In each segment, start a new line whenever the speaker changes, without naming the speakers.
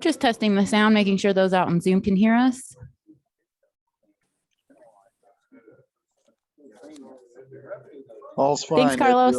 Just testing the sound, making sure those out on Zoom can hear us.
All's fine.
Thanks, Carlos.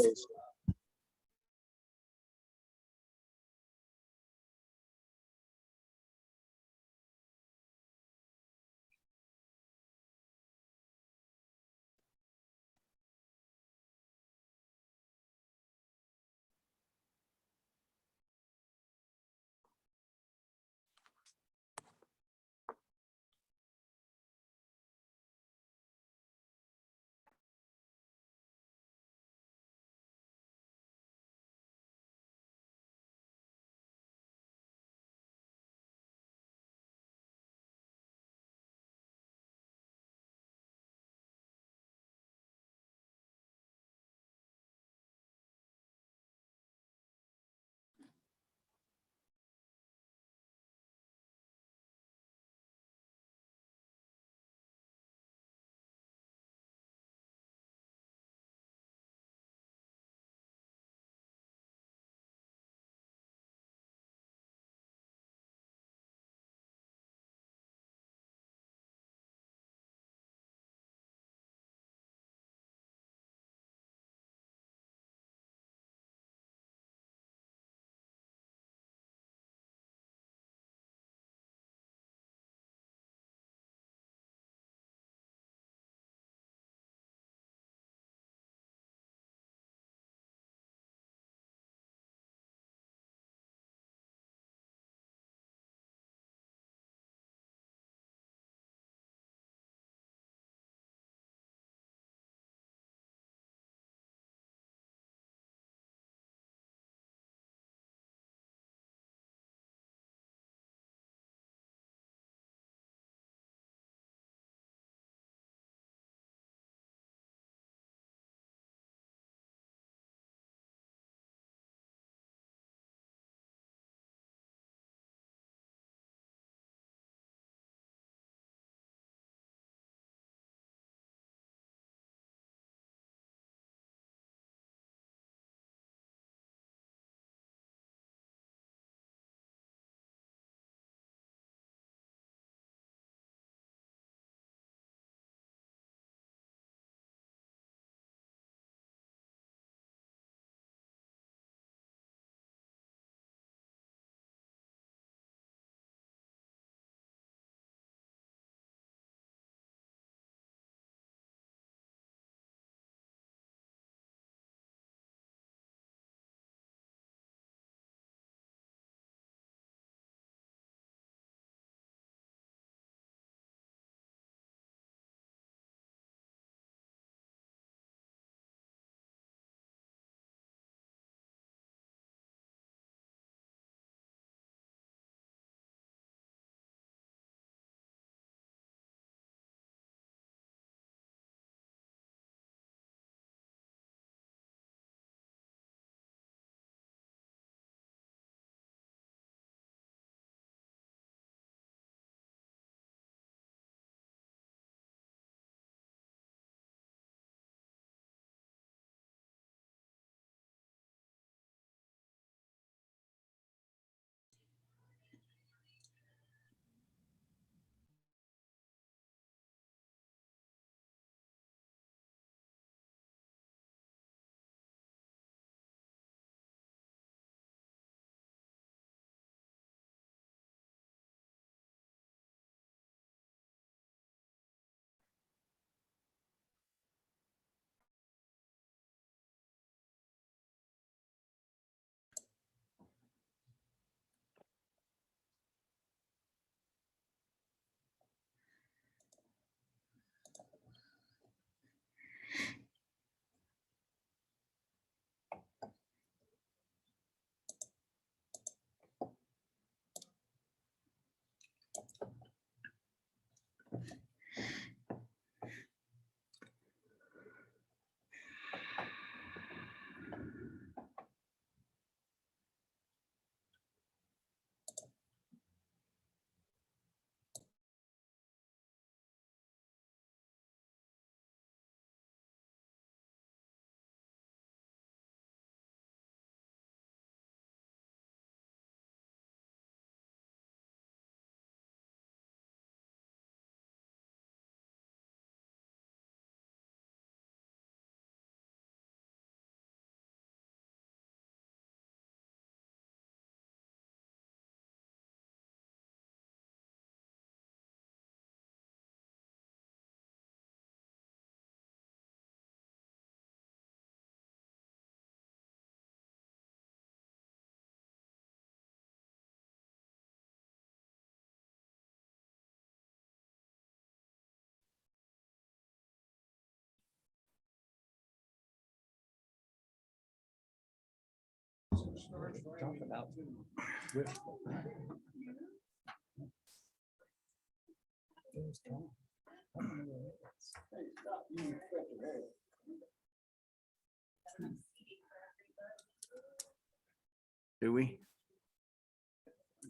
Do we?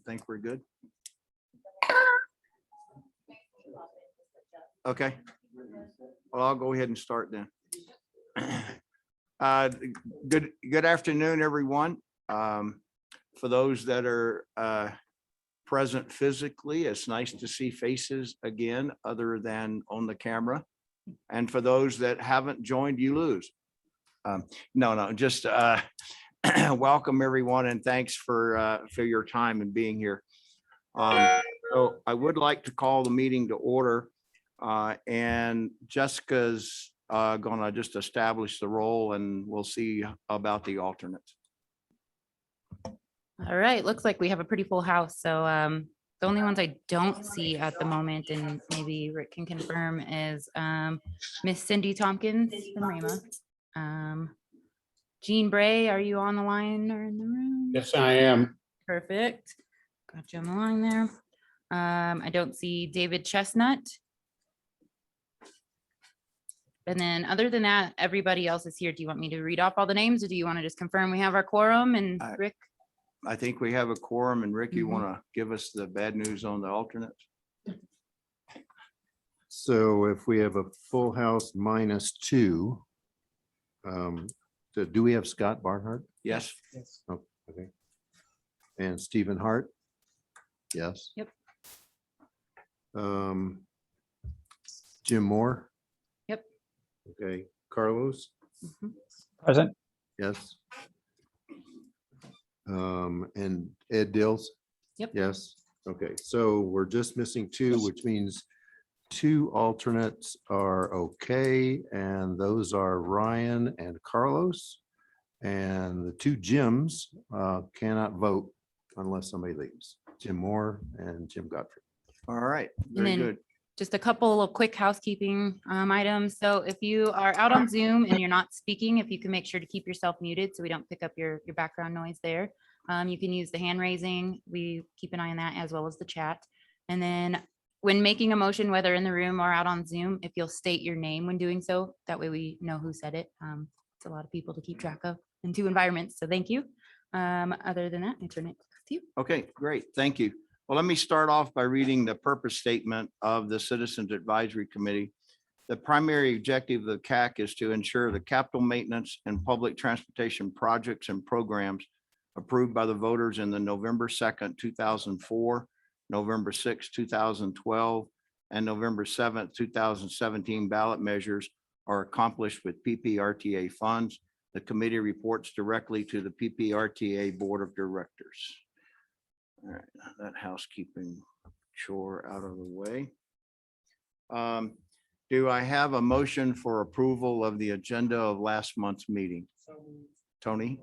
Think we're good? Okay. Well, I'll go ahead and start then. Good afternoon, everyone. For those that are present physically, it's nice to see faces again, other than on the camera. And for those that haven't joined, you lose. No, just welcome everyone, and thanks for your time and being here. So I would like to call the meeting to order, and Jessica's gonna just establish the role, and we'll see about the alternates.
All right, looks like we have a pretty full house. So the only ones I don't see at the moment, and maybe Rick can confirm, is Miss Cindy Tompkins from REMA. Jean Bray, are you on the line or in the room?
Yes, I am.
Perfect. Got you on the line there. I don't see David Chestnut. And then other than that, everybody else is here. Do you want me to read off all the names, or do you want to just confirm we have our quorum and Rick?
I think we have a quorum, and Rick, you
Mhm.
want to give us the bad news on the alternates?
So if we have a full house minus two, so do we have Scott Barnhart?
Yes.
Oh, okay. And Stephen Hart? Yes.
Yep.
Jim Moore?
Yep.
Okay, Carlos?
Mhm.
Present.
Yes. And Ed Dills?
Yep.
Yes. Okay, so we're just missing two, which means two alternates are okay, and those are Ryan and Carlos. And the two Jims cannot vote unless somebody leaves, Jim Moore and Jim Godfrey.
All right,
And
very
then
good.
just a couple of quick housekeeping items. So if you are out on Zoom and you're not speaking, if you can make sure to keep yourself muted so we don't pick up your background noise there. You can use the hand raising. We keep an eye on that, as well as the chat. And then when making a motion, whether in the room or out on Zoom, if you'll state your name when doing so, that way we know who said it. It's a lot of people to keep track of in two environments, so thank you. Other than that, I turn it to you.
Okay, great. Thank you. Well, let me start off by reading the purpose statement of the Citizens Advisory Committee. The primary objective of the CAC is to ensure the capital maintenance and public transportation projects and programs approved by the voters in the November 2nd, 2004, November 6th, 2012, and November 7th, 2017 ballot measures are accomplished with PPRTA funds. The committee reports directly to the PPRTA Board of Directors. All right, that housekeeping chore out of the way. Do I have a motion for approval of the agenda of last month's meeting? Tony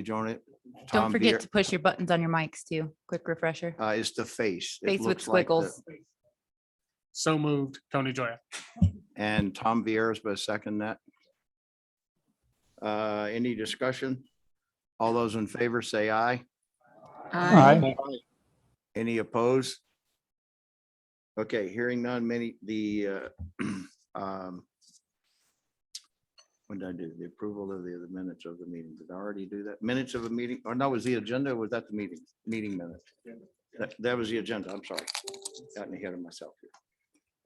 join it.
Don't
Tom
forget
Beer-
to push your buttons on your mics too. Quick refresher.
It's the face. It
Face with
looks like the-
squiggles.
So moved, Tony Joya.
And Tom Vieira's but second that. Any discussion? All those in favor say aye.
Aye.
Any opposed? Okay, hearing none, when did I do the approval of the minutes of the meeting? Did I already do that? Minutes of a meeting, or no, was the agenda, or was that the meeting minutes? That was the agenda. I'm sorry. Got me ahead of myself here.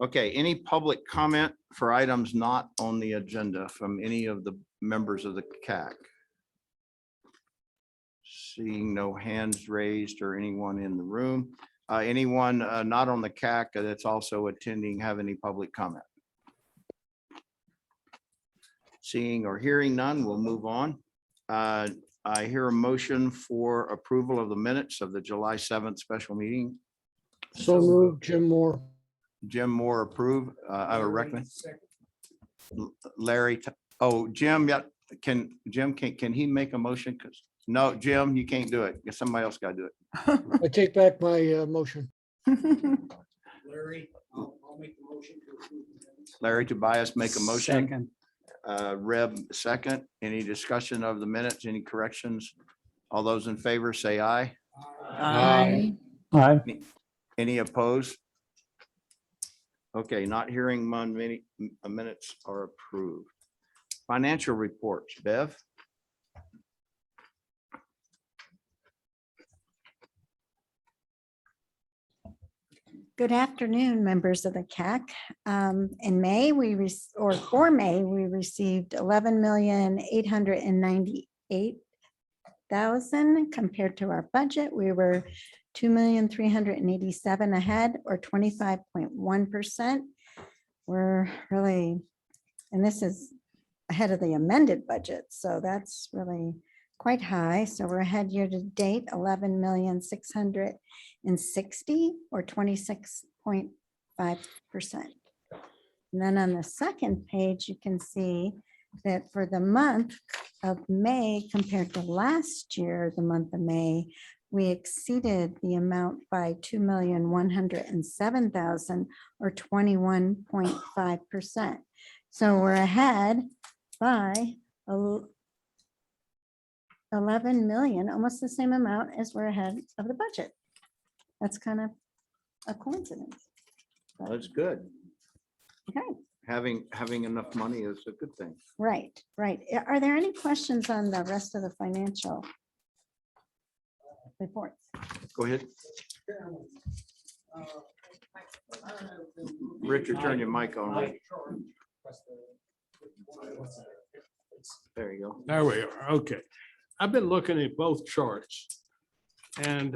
Okay, any public comment for items not on the agenda from any of the members of the CAC? Seeing no hands raised or anyone in the room. Anyone not on the CAC that's also attending have any public comment? Seeing or hearing none, we'll move on. I hear a motion for approval of the minutes of the July 7th special meeting.
So moved, Jim Moore.
Jim Moore approve. I would recommend. Larry, Jim, yeah, can he make a motion? Because no, Jim, you can't do it. Somebody else got to do it.
I take back my motion.
Larry, I'll make the motion to approve the minutes.
Larry Tobias make a motion.
Second.
Reb second. Any discussion of the minutes? Any corrections? All those in favor say aye.
Aye.
Any opposed? Okay, not hearing many minutes are approved. Financial reports, Bev?
Good afternoon, members of the CAC. In May, for May, we received 11,898,000 compared to our budget. We were 2,387,000 ahead, or 25.1%. We're really, and this is ahead of the amended budget, so that's really quite high. So we're ahead year to date, 11,660,000 or 26.5%. And then on the second page, you can see that for the month of May compared to last year, the month of May, we exceeded the amount by 2,107,000 or 21.5%. So we're ahead by 11 million, almost the same amount as we're ahead of the budget. That's kind of a coincidence. but-
That's good.
Okay,
Having enough money is a good thing.
right. Are there any questions on the rest of the financial reports?
Go ahead. Richard, turn your mic on. There you go.
There we are. Okay. I've been looking at both charts. And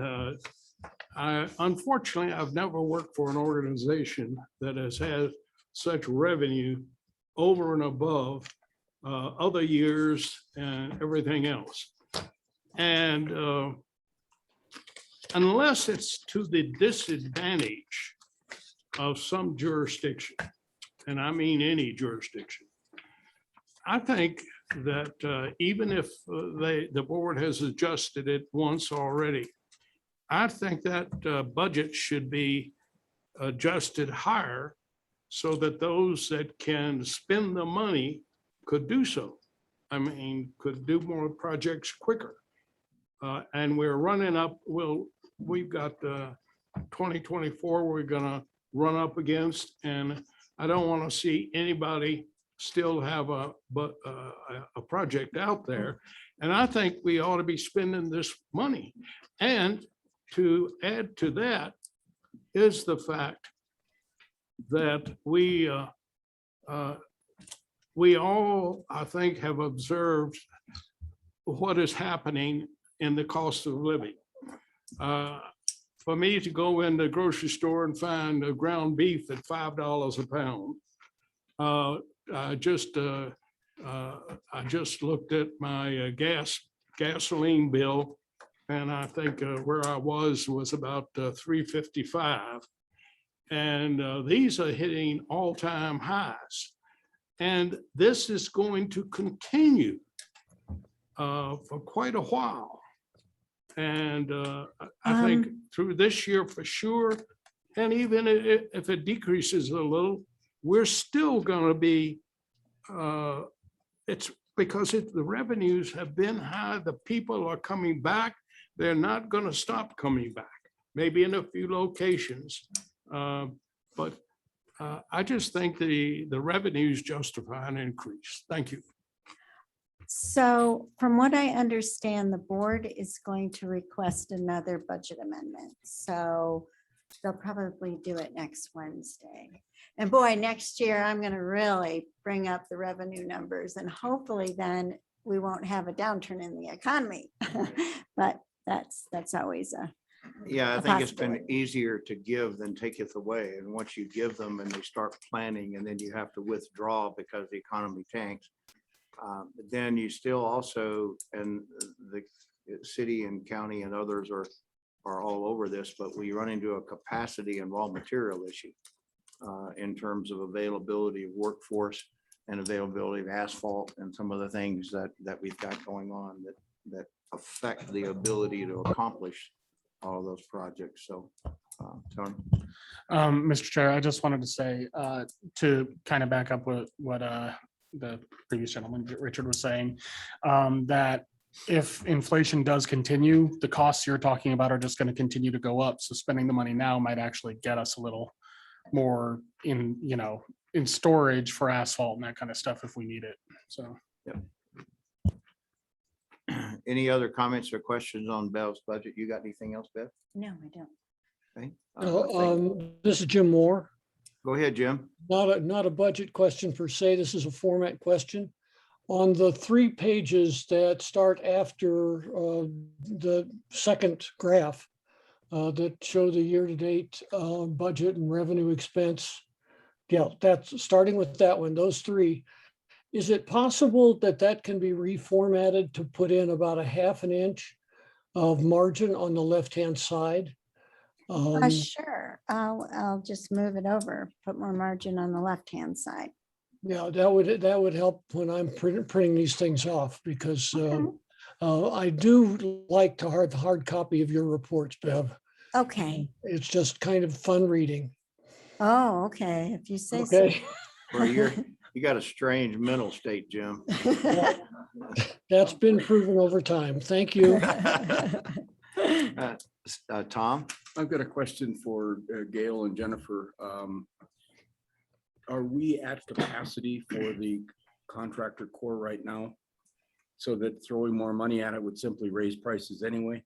unfortunately, I've never worked for an organization that has had such revenue over and above other years and everything else. And unless it's to the disadvantage of some jurisdiction, and I mean any jurisdiction, I think that even if the board has adjusted it once already, I think that budget should be adjusted higher so that those that can spend the money could do so. I mean, could do more projects quicker. And we're running up, we've got 2024 we're gonna run up against, and I don't want to see anybody still have a project out there. And I think we ought to be spending this money. And to add to that is the fact that we all, I think, have observed what is happening in the cost of living. For me to go in the grocery store and find a ground beef at $5 a pound, I just looked at my gasoline bill, and I think where I was about $3.55. And these are hitting all-time highs. And this is going to continue for quite a while. And I think through this year for sure, and even if it decreases a little, we're still going to be, it's because the revenues have been high, the people are coming back, they're not going to stop coming back, maybe in a few locations. But I just think the revenues justify an increase. Thank you.
So from what I understand, the board is going to request another budget amendment. So they'll probably do it next Wednesday. And boy, next year, I'm going to really bring up the revenue numbers, and hopefully then we won't have a downturn in the economy. But that's always
Yeah, I
a
think it's been
possibility.
easier to give than taketh away. And once you give them and they start planning and then you have to withdraw because the economy tanks, then you still also, and the city and county and others are all over this, but we run into a capacity and raw material issue in terms of availability of workforce and availability of asphalt and some of the things that we've got going on that affect the ability to accomplish all of those projects. So, Tony.
Mr. Chair, I just wanted to say, to kind of back up what the previous gentleman, Richard, was saying, that if inflation does continue, the costs you're talking about are just going to continue to go up. So spending the money now might actually get us a little more in, in storage for asphalt and that kind of stuff if we need it. So.
Any other comments or questions on Bev's budget? You got anything else, Bev?
No, I don't.
Okay.
This is Jim Moore.
Go ahead, Jim.
Not a budget question per se. This is a format question. On the 3 pages that start after the second graph that show the year-to-date budget and revenue expense. Yeah, that's starting with that one, those 3. Is it possible that that can be reformatted to put in about a 1/2 inch of margin on the left-hand side?
Sure, I'll just move it over, put more margin on the left-hand side.
Yeah, that would help when I'm printing these things off, because I do like the hard copy of your reports, Bev.
Okay.
It's just kind of fun reading.
Oh, okay, if you say so.
Okay,
Well, you got a strange mental state, Jim.
that's been proven over time. Thank you.
Tom?
I've got a question for Gail and Jennifer. Are we at capacity for the contractor core right now? So that throwing more money at it would simply raise prices anyway?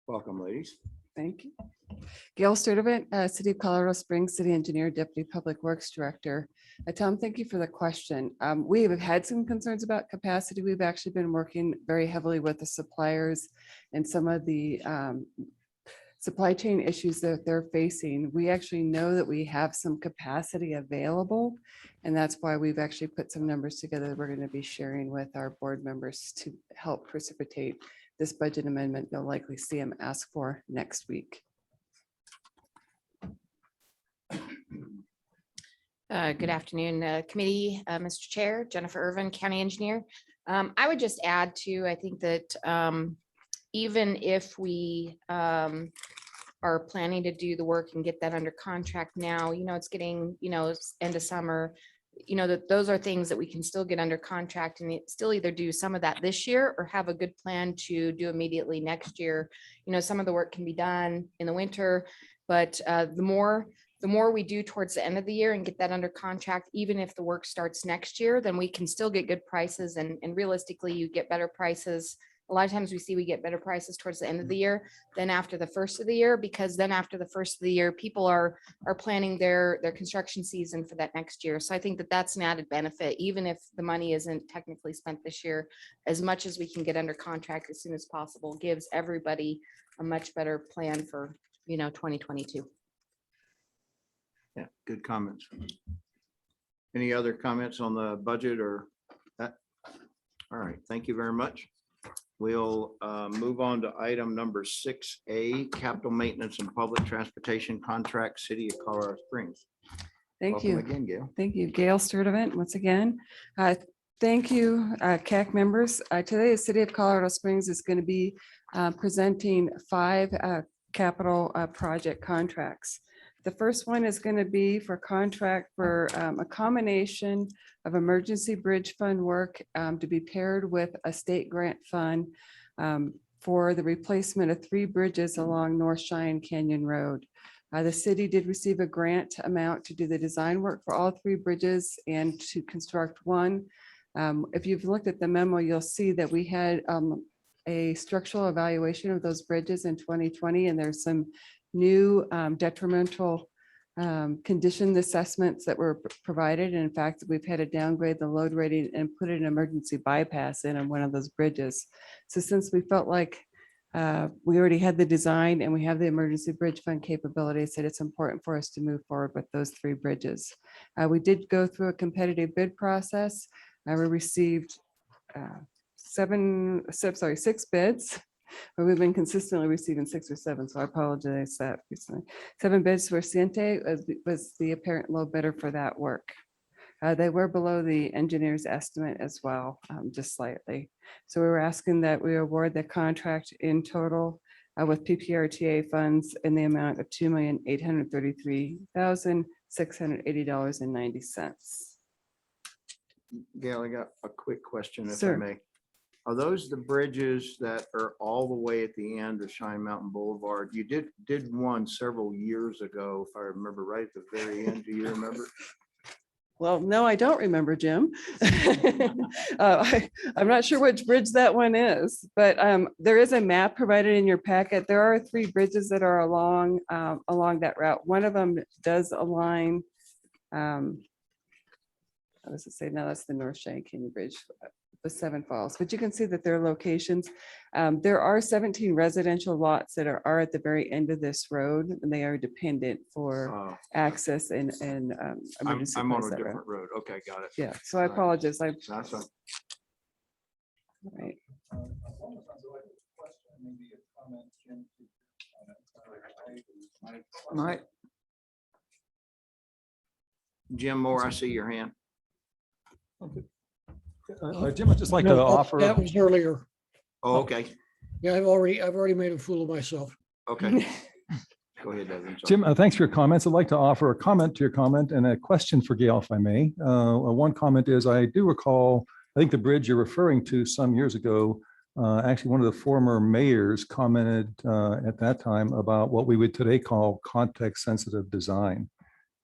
Welcome, ladies.
Thank you. Gail Sturdivant, City of Colorado Springs City Engineer, Deputy Public Works Director. Tom, thank you for the question. We have had some concerns about capacity. We've actually been working very heavily with the suppliers and some of the supply chain issues that they're facing. We actually know that we have some capacity available, and that's why we've actually put some numbers together that we're going to be sharing with our board members to help precipitate this budget amendment. You'll likely see them ask for next week.
Good afternoon, committee, Mr. Chair, Jennifer Irvin, County Engineer. I would just add to, I think that even if we are planning to do the work and get that under contract now, it's getting, it's end of summer, that those are things that we can still get under contract and still either do some of that this year or have a good plan to do immediately next year. Some of the work can be done in the winter, but the more we do towards the end of the year and get that under contract, even if the work starts next year, then we can still get good prices, and realistically you get better prices. A lot of times we get better prices towards the end of the year than after the first of the year, because then after the first of the year, people are planning their construction season for that next year. So I think that that's an added benefit, even if the money isn't technically spent this year. As much as we can get under contract as soon as possible gives everybody a much better plan for 2022.
Yeah, good comments. Any other comments on the budget or that? All right, thank you very much. We'll move on to item number 6A, capital maintenance and public transportation contract, City of Colorado Springs.
Thank
Welcome
you.
again, Gail.
Thank you, Gail Sturdivant, once again. Thank you, CAC members. Today, the City of Colorado Springs is going to be presenting 5 capital project contracts. The first one is going to be for contract for a combination of emergency bridge fund work to be paired with a state grant fund for the replacement of 3 bridges along North Cheyenne Canyon Road. The city did receive a grant amount to do the design work for all 3 bridges and to construct one. If you've looked at the memo, you'll see that we had a structural evaluation of those bridges in 2020, and there's some new detrimental condition assessments that were provided. And in fact, we've had to downgrade the load rating and put an emergency bypass in on one of those bridges. So since we felt like we already had the design and we have the emergency bridge fund capabilities, that it's important for us to move forward with those 3 bridges. We did go through a competitive bid process. We received 6 bids, but we've been consistently receiving 6 or 7, so I apologize that recently. 7 bids for Siente was the apparent low bidder for that work. They were below the engineer's estimate as well, just slightly. So we were asking that we award the contract in total with PPRTA funds in the amount of $2,833,680.90.
Gail, I got a quick question if I
Sir.
may. Are those the bridges that are all the way at the end of Shine Mountain Boulevard? You did one several years ago, if I remember right, at the very end. Do you remember?
Well, no, I don't remember, Jim. I'm not sure which bridge that one is, but there is a map provided in your packet. There are 3 bridges that are along that route. One of them does align. I was to say, no, that's the North Cheyenne Canyon Bridge, the Seven Falls, but you can see that their locations. There are 17 residential lots that are at the very end of this road, and they are dependent for access and emergency
I'm on
supplies
a
that road.
different road. Okay, got it.
Yeah, so I apologize.
That's fine.
Right.
Right. Jim Moore, I see your hand.
Jim, I'd just like to
No,
offer.
That was earlier.
Oh, okay,
Yeah, I've already made a fool of myself.
okay. Go ahead, Devin. Sorry.
Jim, thanks for your comments. I'd like to offer a comment to your comment and a question for Gail, if I may. One comment is I do recall, I think the bridge you're referring to some years ago, actually one of the former mayors commented at that time about what we would today call context-sensitive design.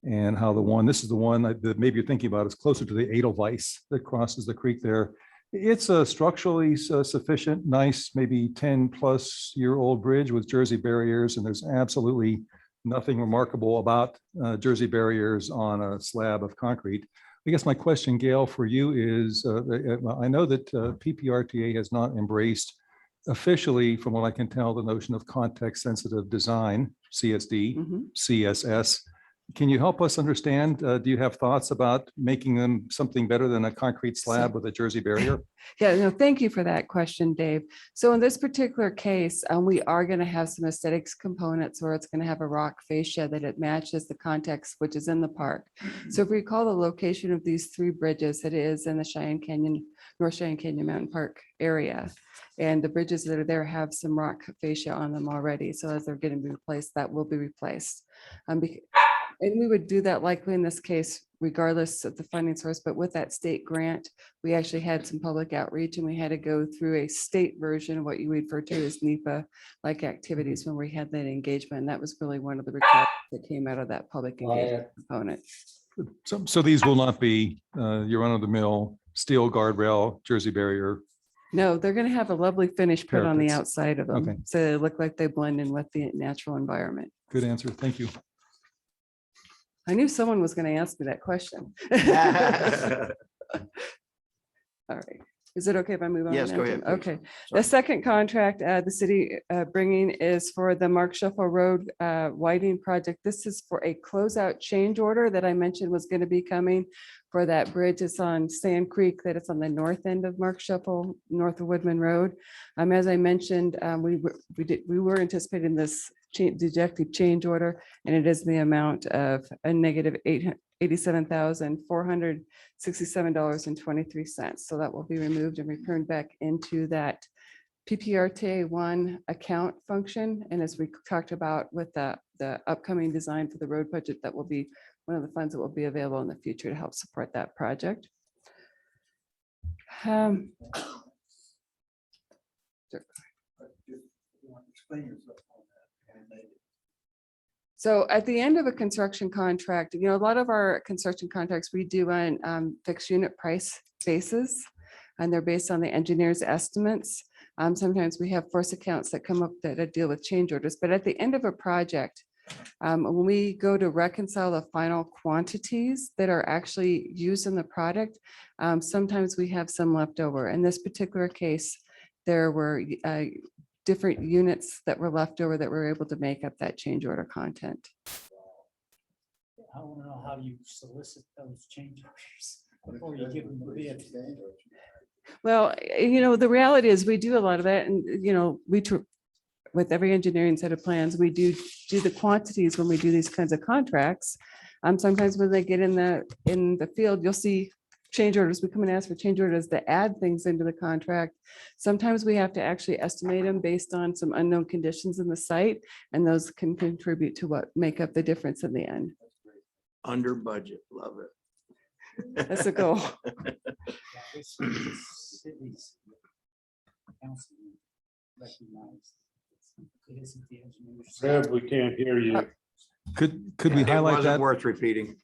And how this is the one that maybe you're thinking about is closer to the Edelweiss that crosses the creek there. It's a structurally sufficient, nice, maybe 10-plus-year-old bridge with Jersey barriers, and there's absolutely nothing remarkable about Jersey barriers on a slab of concrete. I guess my question, Gail, for you is, I know that PPRTA has not embraced officially, from what I can tell, the notion of context-sensitive design, CSD,
Mhm.
CSS. Can you help us understand? Do you have thoughts about making them something better than a concrete slab with a Jersey barrier?
Yeah, no, thank you for that question, Dave. So in this particular case, we are going to have some aesthetics components where it's going to have a rock fascia that it matches the context, which is in the park. So if we recall the location of these 3 bridges, it is in the Cheyenne Canyon, North Cheyenne Canyon Mountain Park area. And the bridges that are there have some rock fascia on them already. So as they're getting replaced, that will be replaced. And we would do that likely in this case, regardless of the funding source, but with that state grant, we actually had some public outreach and we had to go through a state version of what you refer to as NEPA-like activities when we had that engagement. And that was really one of the requirements that came out of that public engagement component.
So these will not be your run-of-the-mill steel guardrail, Jersey barrier.
No, they're going to have a lovely finish put on the
Parapets.
outside of them.
Okay.
So they look like they blend in with the natural environment.
Good answer. Thank you.
I knew someone was going to ask me that question. All right. Is it okay if I move on?
Yes,
now,
go
Jim?
ahead, please.
Okay.
Sorry.
The second contract the city bringing is for the Mark Shuffle Road widening project. This is for a closeout change order that I mentioned was going to be coming for that bridge. It's on Sand Creek, that it's on the north end of Mark Shuffle, north of Woodman Road. As I mentioned, we were anticipating this deductive change order, and it is the amount of a negative $87,467.23. So that will be removed and returned back into that PPRTA 1 account function. And as we talked about with the upcoming design for the road budget, that will be one of the funds that will be available in the future to help support that project. So at the end of a construction contract, a lot of our construction contracts we do on fixed unit price basis, and they're based on the engineer's estimates. Sometimes we have force accounts that come up that deal with change orders, but at the end of a project, when we go to reconcile the final quantities that are actually used in the product, sometimes we have some left over. In this particular case, there were different units that were left over that were able to make up that change order content.
I want to know how you solicit those change orders before you give them the bid.
Well, the reality is we do a lot of that, and with every engineering set of plans, we do the quantities when we do these kinds of contracts. Sometimes when they get in the field, you'll see change orders, we come and ask for change orders to add things into the contract. Sometimes we have to actually estimate them based on some unknown conditions in the site, and those can contribute to what make up the difference in the end.
Under budget, love it.
That's a goal.
Yeah, this is city's council recognized. It isn't the engineers.
we can't hear you.
Could we
It
highlight
wasn't
that?
worth repeating.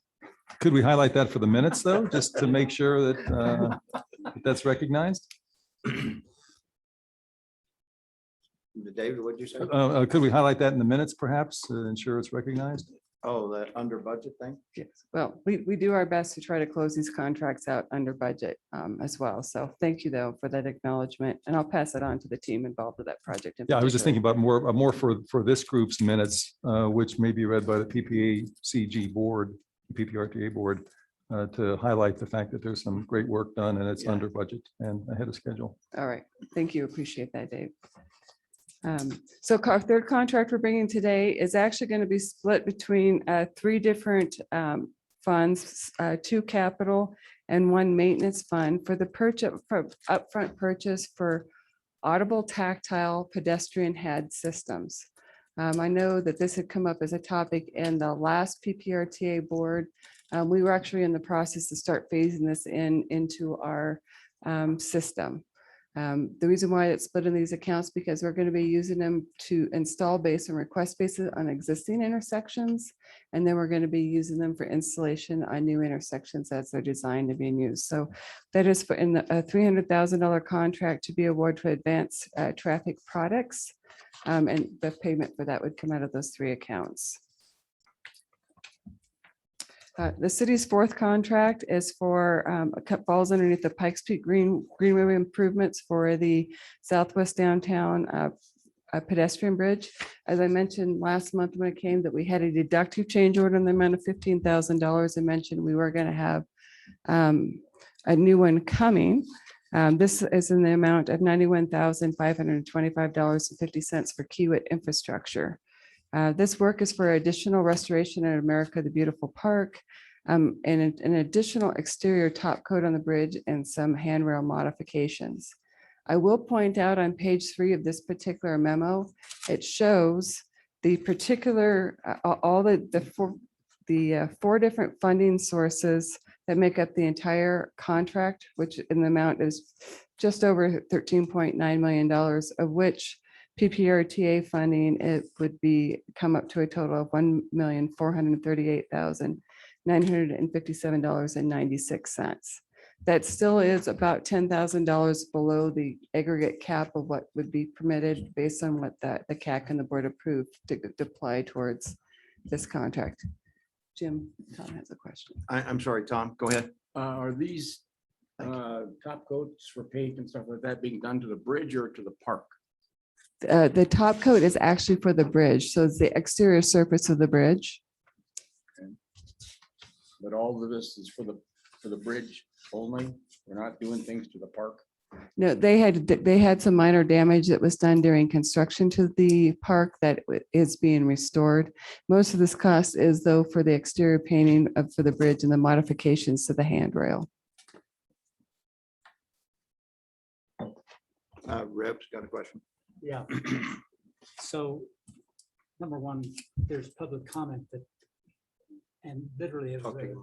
Could we highlight that for the minutes though, just to make sure that that's recognized?
David, what'd you say?
Could we highlight that in the minutes perhaps, to ensure it's recognized?
Oh, that under budget thing?
Yes, well, we do our best to try to close these contracts out under budget as well. So thank you though for that acknowledgement, and I'll pass it on to the team involved with that project. in
Yeah, I was just
particular.
thinking about more for this group's minutes, which may be read by the PPACG board, PPRTA board, to highlight the fact that there's some great work done and it's
Yeah.
under budget and ahead of schedule.
All right, thank you. Appreciate that, Dave. So our third contract we're bringing today is actually going to be split between three different funds, two capital and one maintenance fund for the upfront purchase for audible tactile pedestrian head systems. I know that this had come up as a topic in the last PPRTA board. We were actually in the process to start phasing this into our system. The reason why it's split in these accounts, because we're going to be using them to install based on request basis on existing intersections. And then we're going to be using them for installation on new intersections as they're designed to be used. So that is for in the $300,000 contract to be awarded to Advanced Traffic Products. And the payment for that would come out of those three accounts. The city's fourth contract is for, falls underneath the Pikes Peak Greenway improvements for the Southwest Downtown pedestrian bridge. As I mentioned last month when it came that we had a deductive change order in the amount of $15,000. I mentioned we were going to have a new one coming. This is in the amount of $91,525.50 for Kiewit infrastructure. This work is for additional restoration at America the Beautiful Park, and an additional exterior top coat on the bridge and some handrail modifications. I will point out on page 3 of this particular memo, it shows the particular, all the four different funding sources that make up the entire contract, which in the amount is just over $13.9 million, of which PPRTA funding, it would be come up to a total of $1,438,957.96. That still is about $10,000 below the aggregate cap of what would be permitted based on what the CAC and the board approved to apply towards this contract. Jim, Tom has a question.
I'm sorry, Tom, go ahead.
Are these top coats for paint and stuff like that being done to the bridge or to the park?
The top coat is actually for the bridge, so it's the exterior surface of the bridge.
But all of this is for the bridge only? We're not doing things to the park?
No, they had some minor damage that was done during construction to the park that is being restored. Most of this cost is though for the exterior painting for the bridge and the modifications to the handrail.
Reb's got a question.
Yeah. So, number one, there's public comment that, and literally as
Talk to your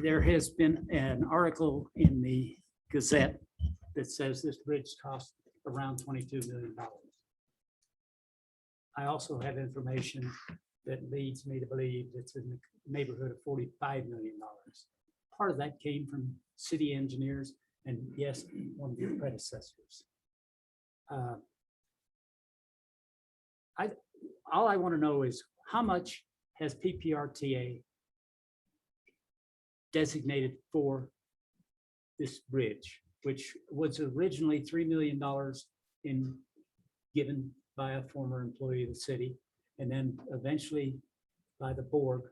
there has been an article in the Gazette that says this bridge cost around $22 million. I also have information that leads me to believe it's in the neighborhood of $45 million. Part of that came from city engineers and yes, one of your predecessors. All I want to know is how much has PPRTA designated for this bridge, which was originally $3 million given by a former employee of the city, and then eventually by the board.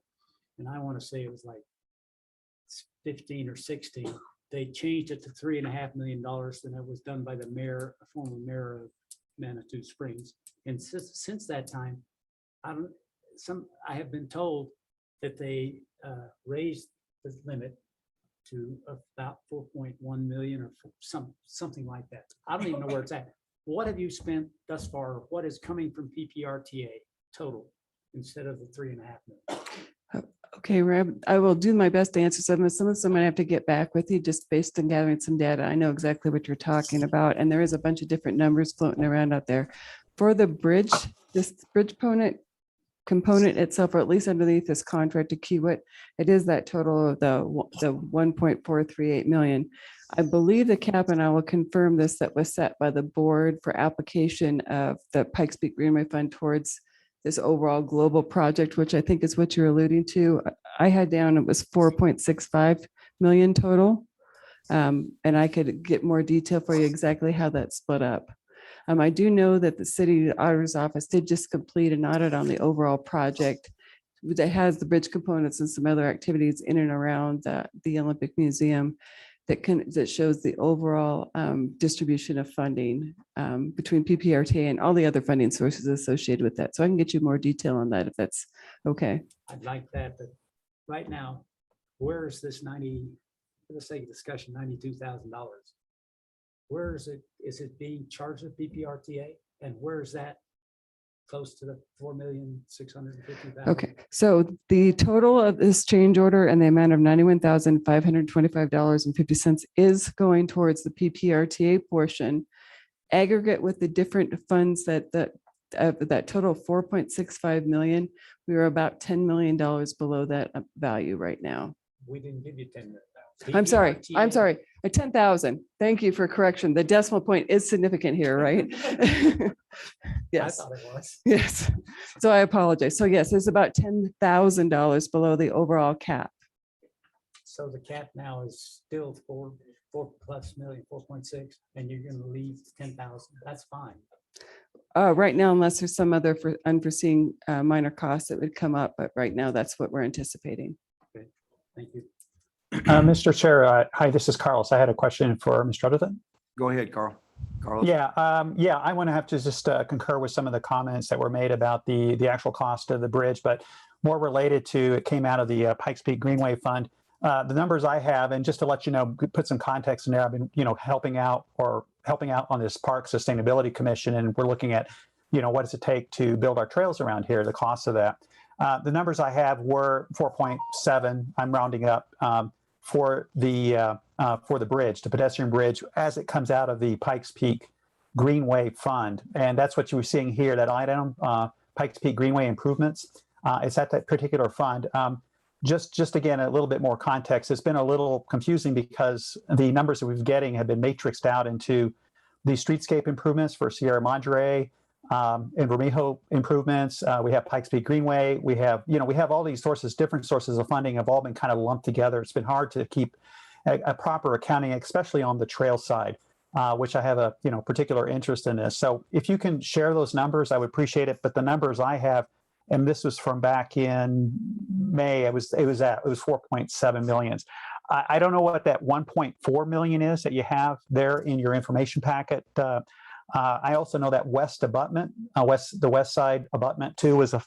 And I want to say it was like 15 or 16. They changed it to $3.5 million, and it was done by the mayor, a former mayor of Manitou Springs. And since that time, I have been told that they raised the limit to about 4.1 million or something like that. I don't even know where it's at. What have you spent thus far? What is coming from PPRTA total instead of the 3.5 million?
Okay, Reb, I will do my best to answer some of some. I have to get back with you just based on gathering some data. I know exactly what you're talking about, and there is a bunch of different numbers floating around out there. For the bridge, this bridge component itself, or at least underneath this contract to Kiewit, it is that total of the 1.438 million. I believe the cap, and I will confirm this, that was set by the board for application of the Pikes Peak Greenway Fund towards this overall global project, which I think is what you're alluding to. I had down, it was 4.65 million total. And I could get more detail for you exactly how that's split up. I do know that the city auditor's office did just complete an audit on the overall project that has the bridge components and some other activities in and around the Olympic Museum that shows the overall distribution of funding between PPRTA and all the other funding sources associated with that. So I can get you more detail on that if that's okay.
I'd like that, but right now, where is this 90, for the sake of discussion, $92,000? Where is it? Is it being charged with PPRTA? And where is that close to the 4,650,000?
Okay, so the total of this change order and the amount of $91,525.50 is going towards the PPRTA portion. Aggregate with the different funds that total 4.65 million, we were about $10 million below that value right now.
We didn't give you 10 million.
I'm sorry, 10,000. Thank you for correction. The decimal point is significant here, right?
I
Yes,
thought it was.
yes. So I apologize. So yes, it's about $10,000 below the overall cap.
So the cap now is still 4+ million, 4.6, and you're gonna leave 10,000. That's fine.
Right now, unless there's some other unforeseen minor costs that would come up, but right now that's what we're anticipating.
Okay, thank you.
Mr. Chair, hi, this is Carlos. I had a question for Mr. Rutherford.
Go ahead, Carlos.
Yeah, I want to have to just concur with some of the comments that were made about the actual cost of the bridge, but more related to, it came out of the Pikes Peak Greenway Fund. The numbers I have, and just to let you know, put some context in there, I've been, helping out on this Park Sustainability Commission, and we're looking at, what does it take to build our trails around here, the cost of that. The numbers I have were 4.7, I'm rounding up, for the bridge, the pedestrian bridge, as it comes out of the Pikes Peak Greenway Fund. And that's what you were seeing here, that item, Pikes Peak Greenway improvements. It's at that particular fund. Just again, a little bit more context. It's been a little confusing because the numbers that we've getting have been matrixed out into the streetscape improvements for Sierra Madre, and Vermejo improvements. We have Pikes Peak Greenway. We have all these different sources of funding have all been kind of lumped together. It's been hard to keep a proper accounting, especially on the trail side, which I have a particular interest in this. So if you can share those numbers, I would appreciate it. But the numbers I have, and this was from back in May, it was 4.7 million. I don't know what that 1.4 million is that you have there in your information packet. I also know that west abutment, the west side abutment too is a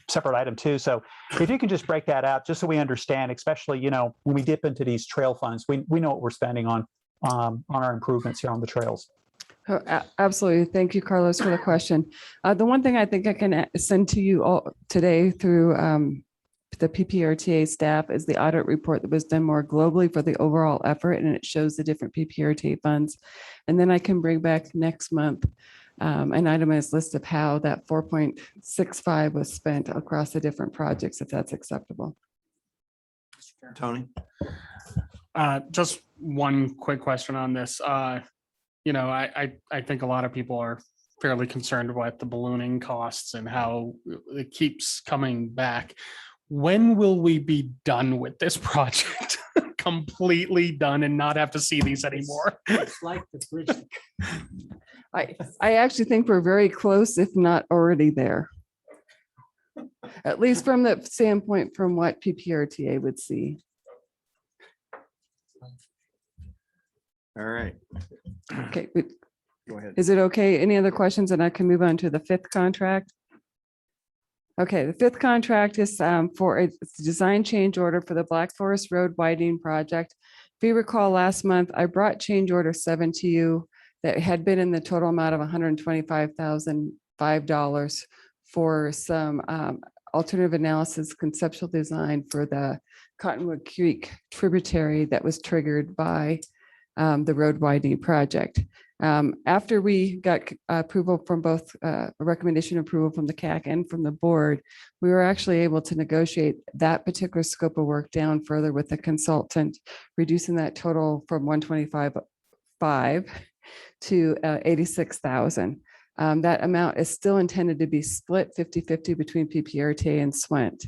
separate item too. So if you can just break that out, just so we understand, especially, when we dip into these trail funds, we know what we're spending on our improvements here on the trails.
Oh, absolutely. Thank you, Carlos, for the question. The one thing I think I can send to you all today through the PPRTA staff is the audit report that was done more globally for the overall effort, and it shows the different PPRTA funds. And then I can bring back next month an itemized list of how that 4.65 was spent across the different projects, if that's acceptable.
Tony?
Just one quick question on this. I think a lot of people are fairly concerned about the ballooning costs and how it keeps coming back. When will we be done with this project? Completely done and not have to see these anymore?
It's like the bridge.
I actually think we're very close, if not already there. At least from the standpoint from what PPRTA would see.
All right.
Okay,
Go ahead.
is it okay? Any other questions? And I can move on to the fifth contract. Okay, the fifth contract is for it's a design change order for the Black Forest Road widening project. If you recall, last month, I brought change order 7 to you that had been in the total amount of $125,005 for some alternative analysis conceptual design for the Cottonwood Creek tributary that was triggered by the road widening project. After we got approval from both, a recommendation approval from the CAC and from the board, we were actually able to negotiate that particular scope of work down further with the consultant, reducing that total from 125,500 to 86,000. That amount is still intended to be split 50-50 between PPRTA and SWENT.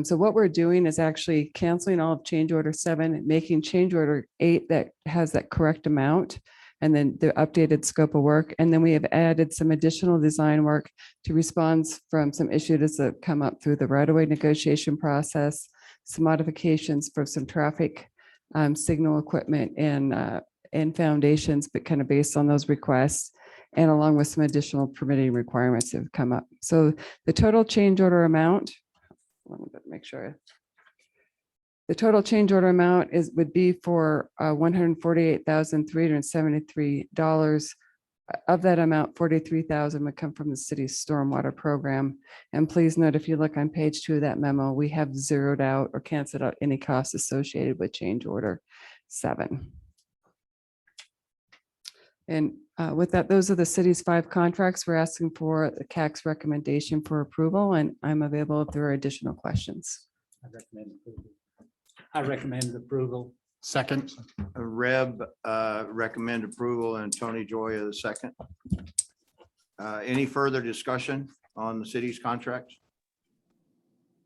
So what we're doing is actually canceling all of change order 7, making change order 8 that has that correct amount, and then the updated scope of work. And then we have added some additional design work to respond from some issues that come up through the right-of-way negotiation process, some modifications for some traffic signal equipment and foundations, but kind of based on those requests, and along with some additional permitting requirements that have come up. So the total change order amount, let me make sure. The total change order amount would be for $148,373. Of that amount, $43,000 would come from the city's stormwater program. And please note, if you look on page 2 of that memo, we have zeroed out or canceled out any costs associated with change order 7. And with that, those are the city's 5 contracts. We're asking for the CAC's recommendation for approval, and I'm available if there are additional questions.
I recommend approval. I recommend approval.
Second.
Reb recommend approval and Tony Joya the second. Any further discussion on the city's contracts?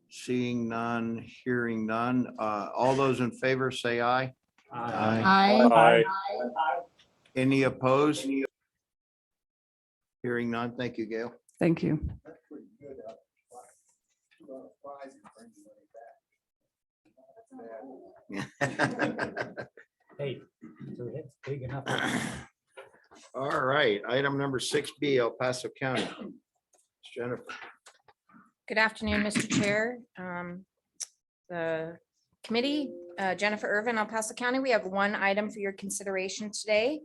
Seeing none, hearing none. All those in favor say aye.
Aye.
Any opposed? Hearing none. Thank you, Gail.
Thank you.
Hey, so it's big enough.
All right, item number 6B, El Paso County. Jennifer.
Good afternoon, Mr. Chair. The committee, Jennifer Irvin, El Paso County. We have one item for your consideration today.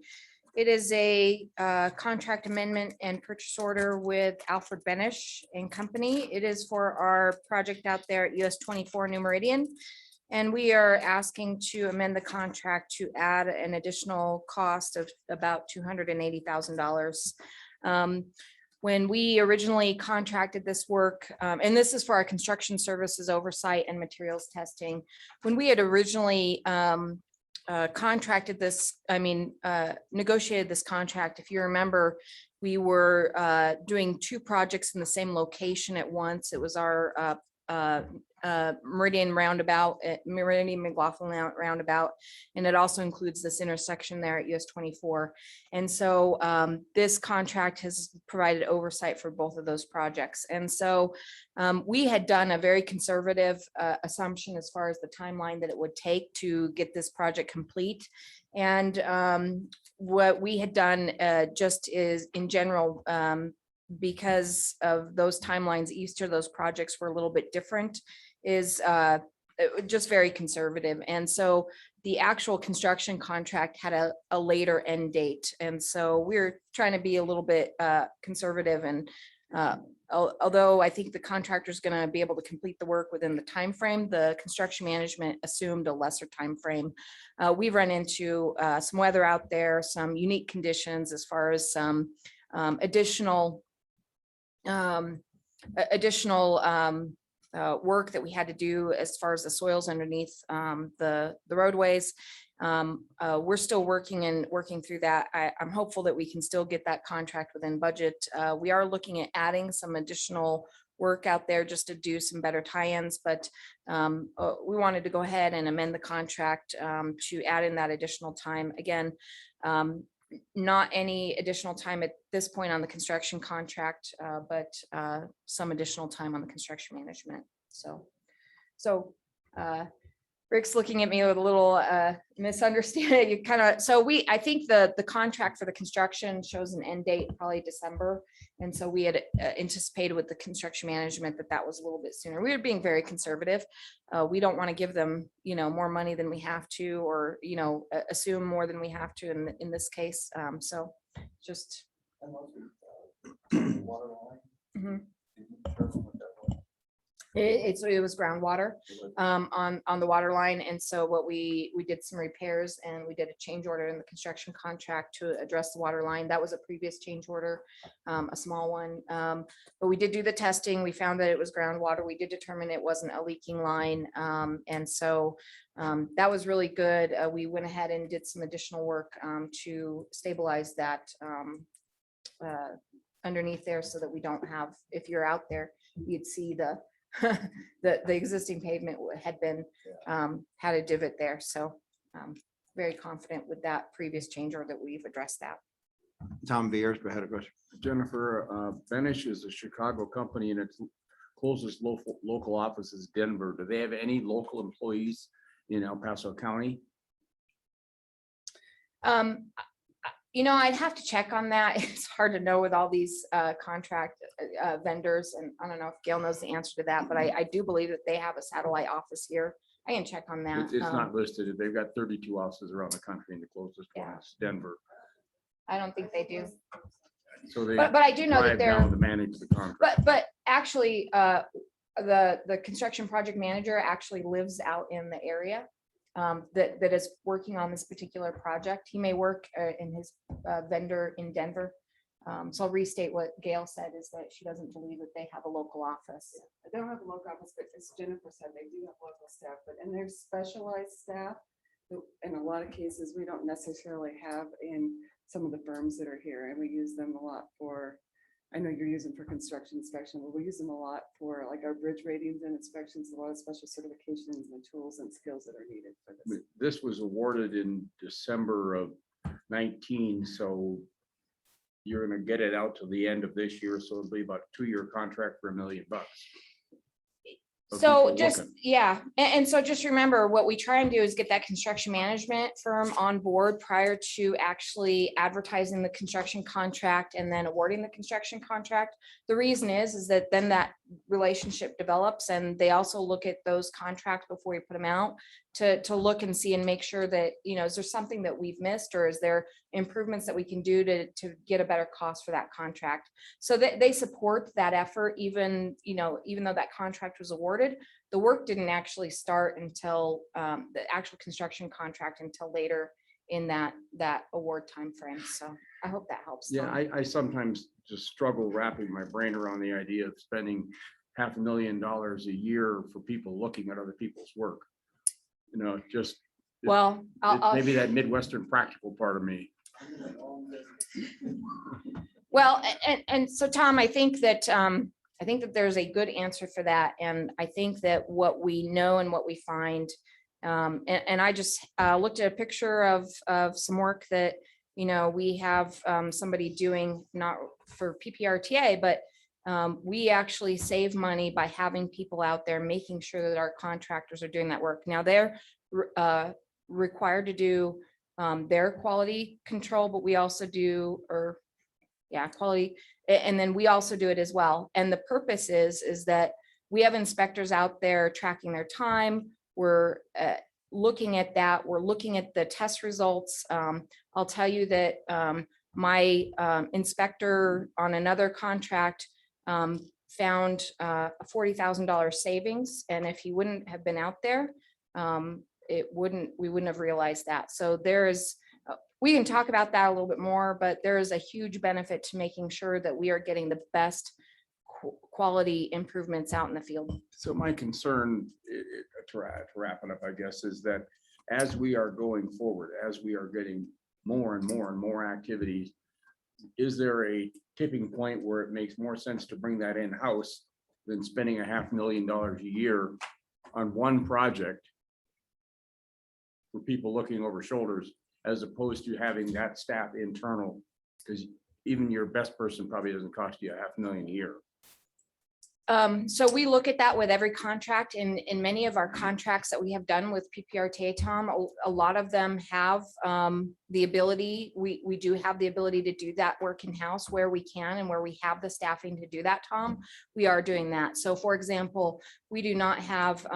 It is a contract amendment and purchase order with Alfred Benish and Company. It is for our project out there at US 24 New Meridian. And we are asking to amend the contract to add an additional cost of about $280,000. When we originally contracted this work, and this is for our construction services oversight and materials testing. When we had originally contracted this, negotiated this contract, if you remember, we were doing 2 projects in the same location at once. It was our Meridian roundabout, Meridian McLaughlin roundabout, and it also includes this intersection there at US 24. And so this contract has provided oversight for both of those projects. And so we had done a very conservative assumption as far as the timeline that it would take to get this project complete. And what we had done just is in general, because of those timelines, each of those projects were a little bit different, is just very conservative. And so the actual construction contract had a later end date. And so we're trying to be a little bit conservative. And although I think the contractor is going to be able to complete the work within the time frame, the construction management assumed a lesser time frame. We've run into some weather out there, some unique conditions as far as some additional work that we had to do as far as the soils underneath the roadways. We're still working through that. I'm hopeful that we can still get that contract within budget. We are looking at adding some additional work out there just to do some better tie-ins, but we wanted to go ahead and amend the contract to add in that additional time. Again, not any additional time at this point on the construction contract, but some additional time on the construction management. So Rick's looking at me with a little misunderstanding. You kind of, so I think the contract for the construction shows an end date, probably December. And so we had anticipated with the construction management that was a little bit sooner. We were being very conservative. We don't want to give them, more money than we have to, or, assume more than we have to in this case. So just. Mhm. It was groundwater on the water line. And so what we did some repairs, and we did a change order in the construction contract to address the water line. That was a previous change order, a small one. But we did do the testing. We found that it was groundwater. We did determine it wasn't a leaking line. And so that was really good. We went ahead and did some additional work to stabilize that underneath there, so that we don't have, if you're out there, you'd see the existing pavement had been had a divot there. So very confident with that previous change order that we've addressed that.
Tom Viers, had a question.
Jennifer, Benish is a Chicago company and its closest local office is Denver. Do they have any local employees in El Paso County?
I'd have to check on that. It's hard to know with all these contract vendors, and I don't know if Gail knows the answer to that, but I do believe that they have a satellite office here. I can check on that.
It's not listed. They've got 32 offices around the country, and the closest one is Denver.
I don't think they do.
So they,
but I do know that
drive
they're.
down to manage the contract.
But actually, the construction project manager actually lives out in the area that is working on this particular project. He may work in his vendor in Denver. So I'll restate what Gail said, is that she doesn't believe that they have a local office.
They don't have a local office, but as Jennifer said, they do have local staff, and there's specialized staff that in a lot of cases we don't necessarily have in some of the firms that are here, and we use them a lot for, I know you're using for construction inspection, but we use them a lot for like our bridge ratings and inspections, a lot of special certifications and tools and skills that are needed for this.
This was awarded in December of 19, so you're gonna get it out to the end of this year, so it'll be about a 2-year contract for $1 million.
So just, yeah. And so just remember, what we try and do is get that construction management firm on board prior to actually advertising the construction contract and then awarding the construction contract. The reason is that then that relationship develops, and they also look at those contracts before you put them out to look and see and make sure that, is there something that we've missed, or is there improvements that we can do to get a better cost for that contract. So they support that effort, even though that contract was awarded. The work didn't actually start until the actual construction contract until later in that award timeframe. So I hope that helps.
Yeah,
Tom.
I sometimes just struggle wrapping my brain around the idea of spending $500,000 a year for people looking at other people's work. Just
Well,
maybe that Midwestern practical part of me.
Well, and so Tom, I think that there's a good answer for that. And I think that what we know and what we find, and I just looked at a picture of some work that, we have somebody doing, not for PPRTA, but we actually save money by having people out there making sure that our contractors are doing that work. Now they're required to do their quality control, but we also do, quality, and then we also do it as well. And the purpose is that we have inspectors out there tracking their time. We're looking at that. We're looking at the test results. I'll tell you that my inspector on another contract found a $40,000 savings. And if he wouldn't have been out there, we wouldn't have realized that. So we can talk about that a little bit more, but there is a huge benefit to making sure that we are getting the best quality improvements out in the field.
So my concern, to wrap it up, I guess, is that as we are going forward, as we are getting more and more and more activities, is there a tipping point where it makes more sense to bring that in-house than spending $500,000 a year on one project for people looking over shoulders, as opposed to having that staff internal? Because even your best person probably doesn't cost you $500,000 a year.
So we look at that with every contract. In many of our contracts that we have done with PPRTA, Tom, a lot of them have the ability, we do have the ability to do that work in-house where we can and where we have the staffing to do that, Tom. We are doing that. So for example, we do not have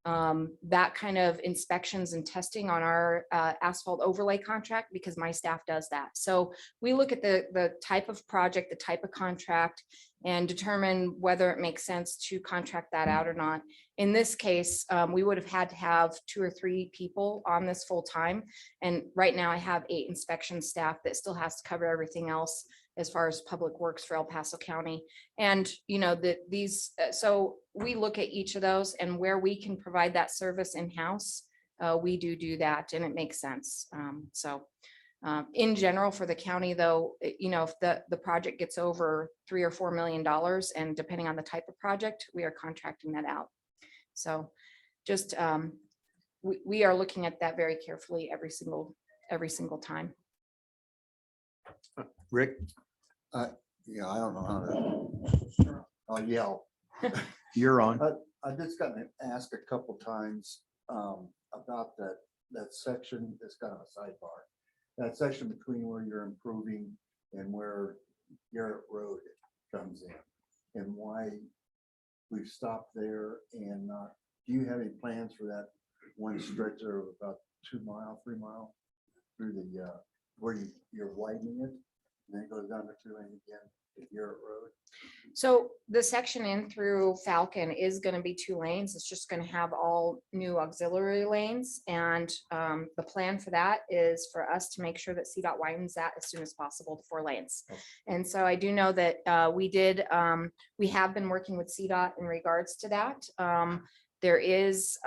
that kind of inspections and testing on our asphalt overlay contract because my staff does that. So we look at the type of project, the type of contract, and determine whether it makes sense to contract that out or not. In this case, we would have had to have 2 or 3 people on this full time. And right now I have 8 inspection staff that still has to cover everything else as far as public works for El Paso County. And, you know, so we look at each of those and where we can provide that service in-house, we do that and it makes sense. In general for the county though, you know, if the project gets over $3 or $4 million and depending on the type of project, we are contracting that out. So just, we are looking at that very carefully every single time.
Rick?
Yeah, I don't know how to, I'll yell.
You're on.
I just got asked a couple times about that section that's got a sidebar. That section between where you're improving and where Garrett Road comes in and why we've stopped there and do you have any plans for that one stretch there of about 2 mile, 3 mile through the where you're widening it and then it goes down to 2 lane again to Garrett Road?
So the section in through Falcon is going to be 2 lanes. It's just going to have all new auxiliary lanes. And the plan for that is for us to make sure that CDOT widens that as soon as possible to 4 lanes. And so I do know that we have been working with CDOT in regards to that. There is,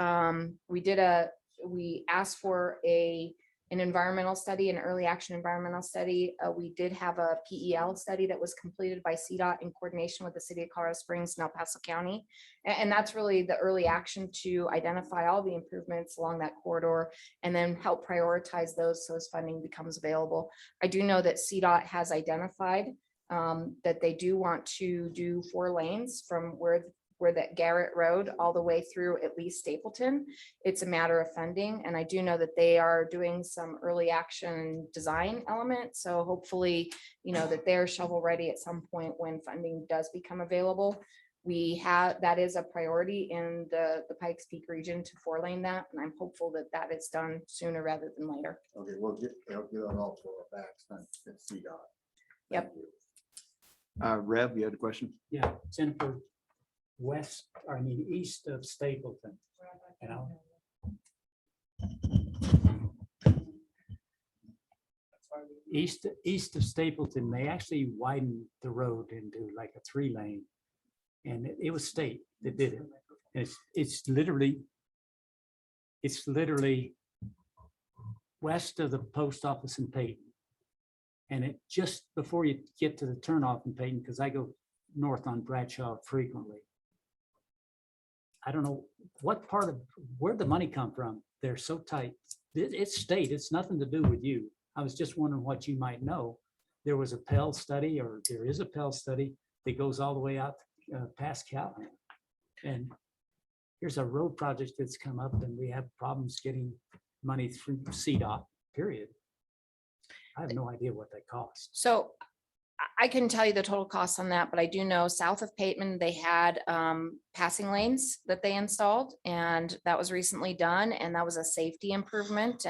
we asked for an environmental study, an early action environmental study. We did have a PEL study that was completed by CDOT in coordination with the city of Colorado Springs and El Paso County. And that's really the early action to identify all the improvements along that corridor and then help prioritize those so as funding becomes available. I do know that CDOT has identified that they do want to do 4 lanes from where that Garrett Road all the way through at least Stapleton. It's a matter of funding. And I do know that they are doing some early action design elements. So hopefully, you know, that they're shovel ready at some point when funding does become available. That is a priority in the Pikes Peak region to 4-lane that. And I'm hopeful that that is done sooner rather than later.
Okay, we'll get it all for our backs at CDOT.
Yep.
Rev, you had a question?
Yeah, Jennifer, east of Stapleton, you know. East of Stapleton, they actually widened the road into like a 3-lane. And it was state that did it. And it's literally west of the post office in Peyton. And it just before you get to the turnoff in Peyton, because I go north on Bradshaw frequently. I don't know where'd the money come from? They're so tight. It's state, it's nothing to do with you. I was just wondering what you might know. There was a Pell study, or there is a Pell study that goes all the way out past Callahan. And here's a road project that's come up and we have problems getting money through CDOT, period. I have no idea what that costs.
So I couldn't tell you the total cost on that, but I do know south of Peyton, they had passing lanes that they installed, and that was recently done. And that was a safety improvement.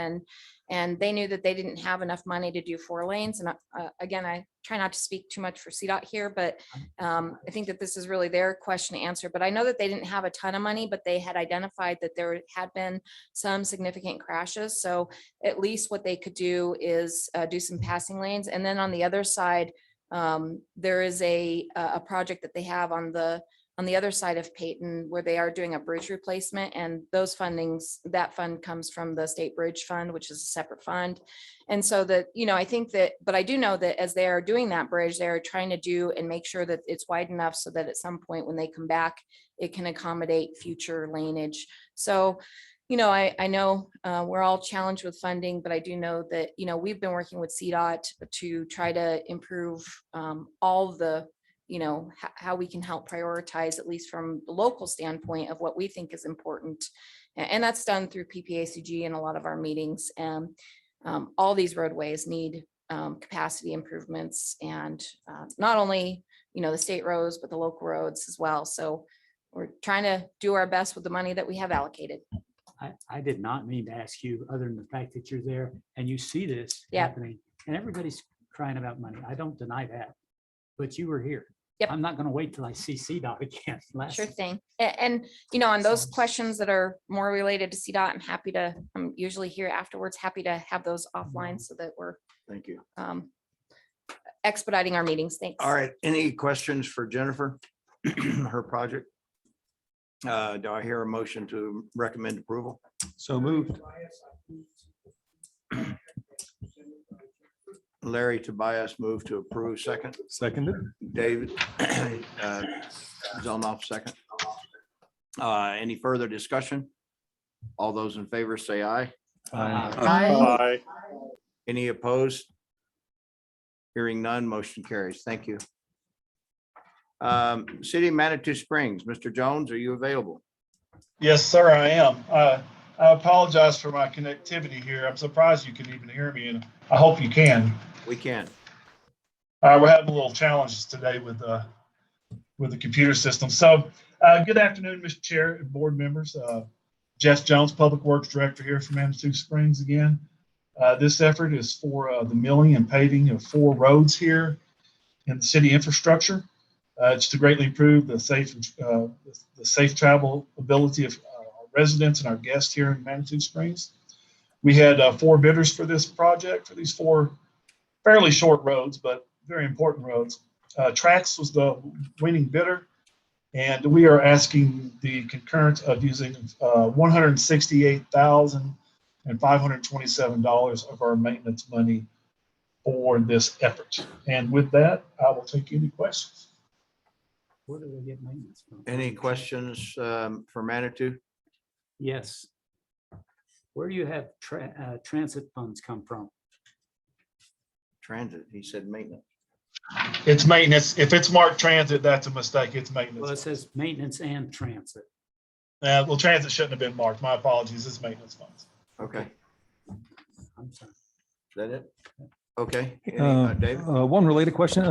And they knew that they didn't have enough money to do 4 lanes. And again, I try not to speak too much for CDOT here, but I think that this is really their question to answer. But I know that they didn't have a ton of money, but they had identified that there had been some significant crashes. So at least what they could do is do some passing lanes. And then on the other side, there is a project that they have on the other side of Peyton where they are doing a bridge replacement, and those fundings, that fund comes from the state bridge fund, which is a separate fund. And so that, you know, I think that, but I do know that as they are doing that bridge, they're trying to do and make sure that it's wide enough so that at some point when they come back, it can accommodate future laneage. So, you know, I know we're all challenged with funding, but I do know that, you know, we've been working with CDOT to try to improve all the how we can help prioritize, at least from the local standpoint of what we think is important. And that's done through PPACG and a lot of our meetings. And all these roadways need capacity improvements, and not only, the state roads, but the local roads as well. So we're trying to do our best with the money that we have allocated.
I did not mean to ask you, other than the fact that you're there and you see this
Yeah.
happening, and everybody's crying about money. I don't deny that, but you were here.
Yep.
I'm not going to wait till I see CDOT again.
Sure thing. And, on those questions that are more related to CDOT, I'm usually here afterwards, happy to have those offline so that we're
Thank you.
expediting our meetings. Thanks.
All right. Any questions for Jennifer? Her project? Do I hear a motion to recommend approval?
So moved.
Larry Tobias moved to approve. Second.
Seconded.
David Zelnok, second. Any further discussion? All those in favor say aye.
Aye.
Any opposed? Hearing none, motion carries. Thank you. City of Manitou Springs, Mr. Jones, are you available?
Yes, sir, I am. I apologize for my connectivity here. I'm surprised you can even hear me, and I hope you can.
We can.
We're having a little challenges today with the computer system. So, good afternoon, Mr. Chair and board members. Jeff Jones, Public Works Director here from Manitou Springs again. This effort is for the milling and paving of 4 roads here in the city infrastructure. It's to greatly improve the safe travel ability of our residents and our guests here in Manitou Springs. We had 4 bidders for this project, for these 4 fairly short roads, but very important roads. Trax was the winning bidder, and we are asking the concurrence of using $168,527 of our maintenance money for this effort. And with that, I will take any questions.
Where do they get maintenance from?
Any questions for Manitou?
Yes. Where do you have transit funds come from?
Transit, he said maintenance.
It's maintenance. If it's marked transit, that's a mistake. It's maintenance.
Well, it says maintenance and transit.
Well, transit shouldn't have been marked. My apologies. It's maintenance funds.
Okay,
I'm sorry.
is that it? Okay. David?
One related question.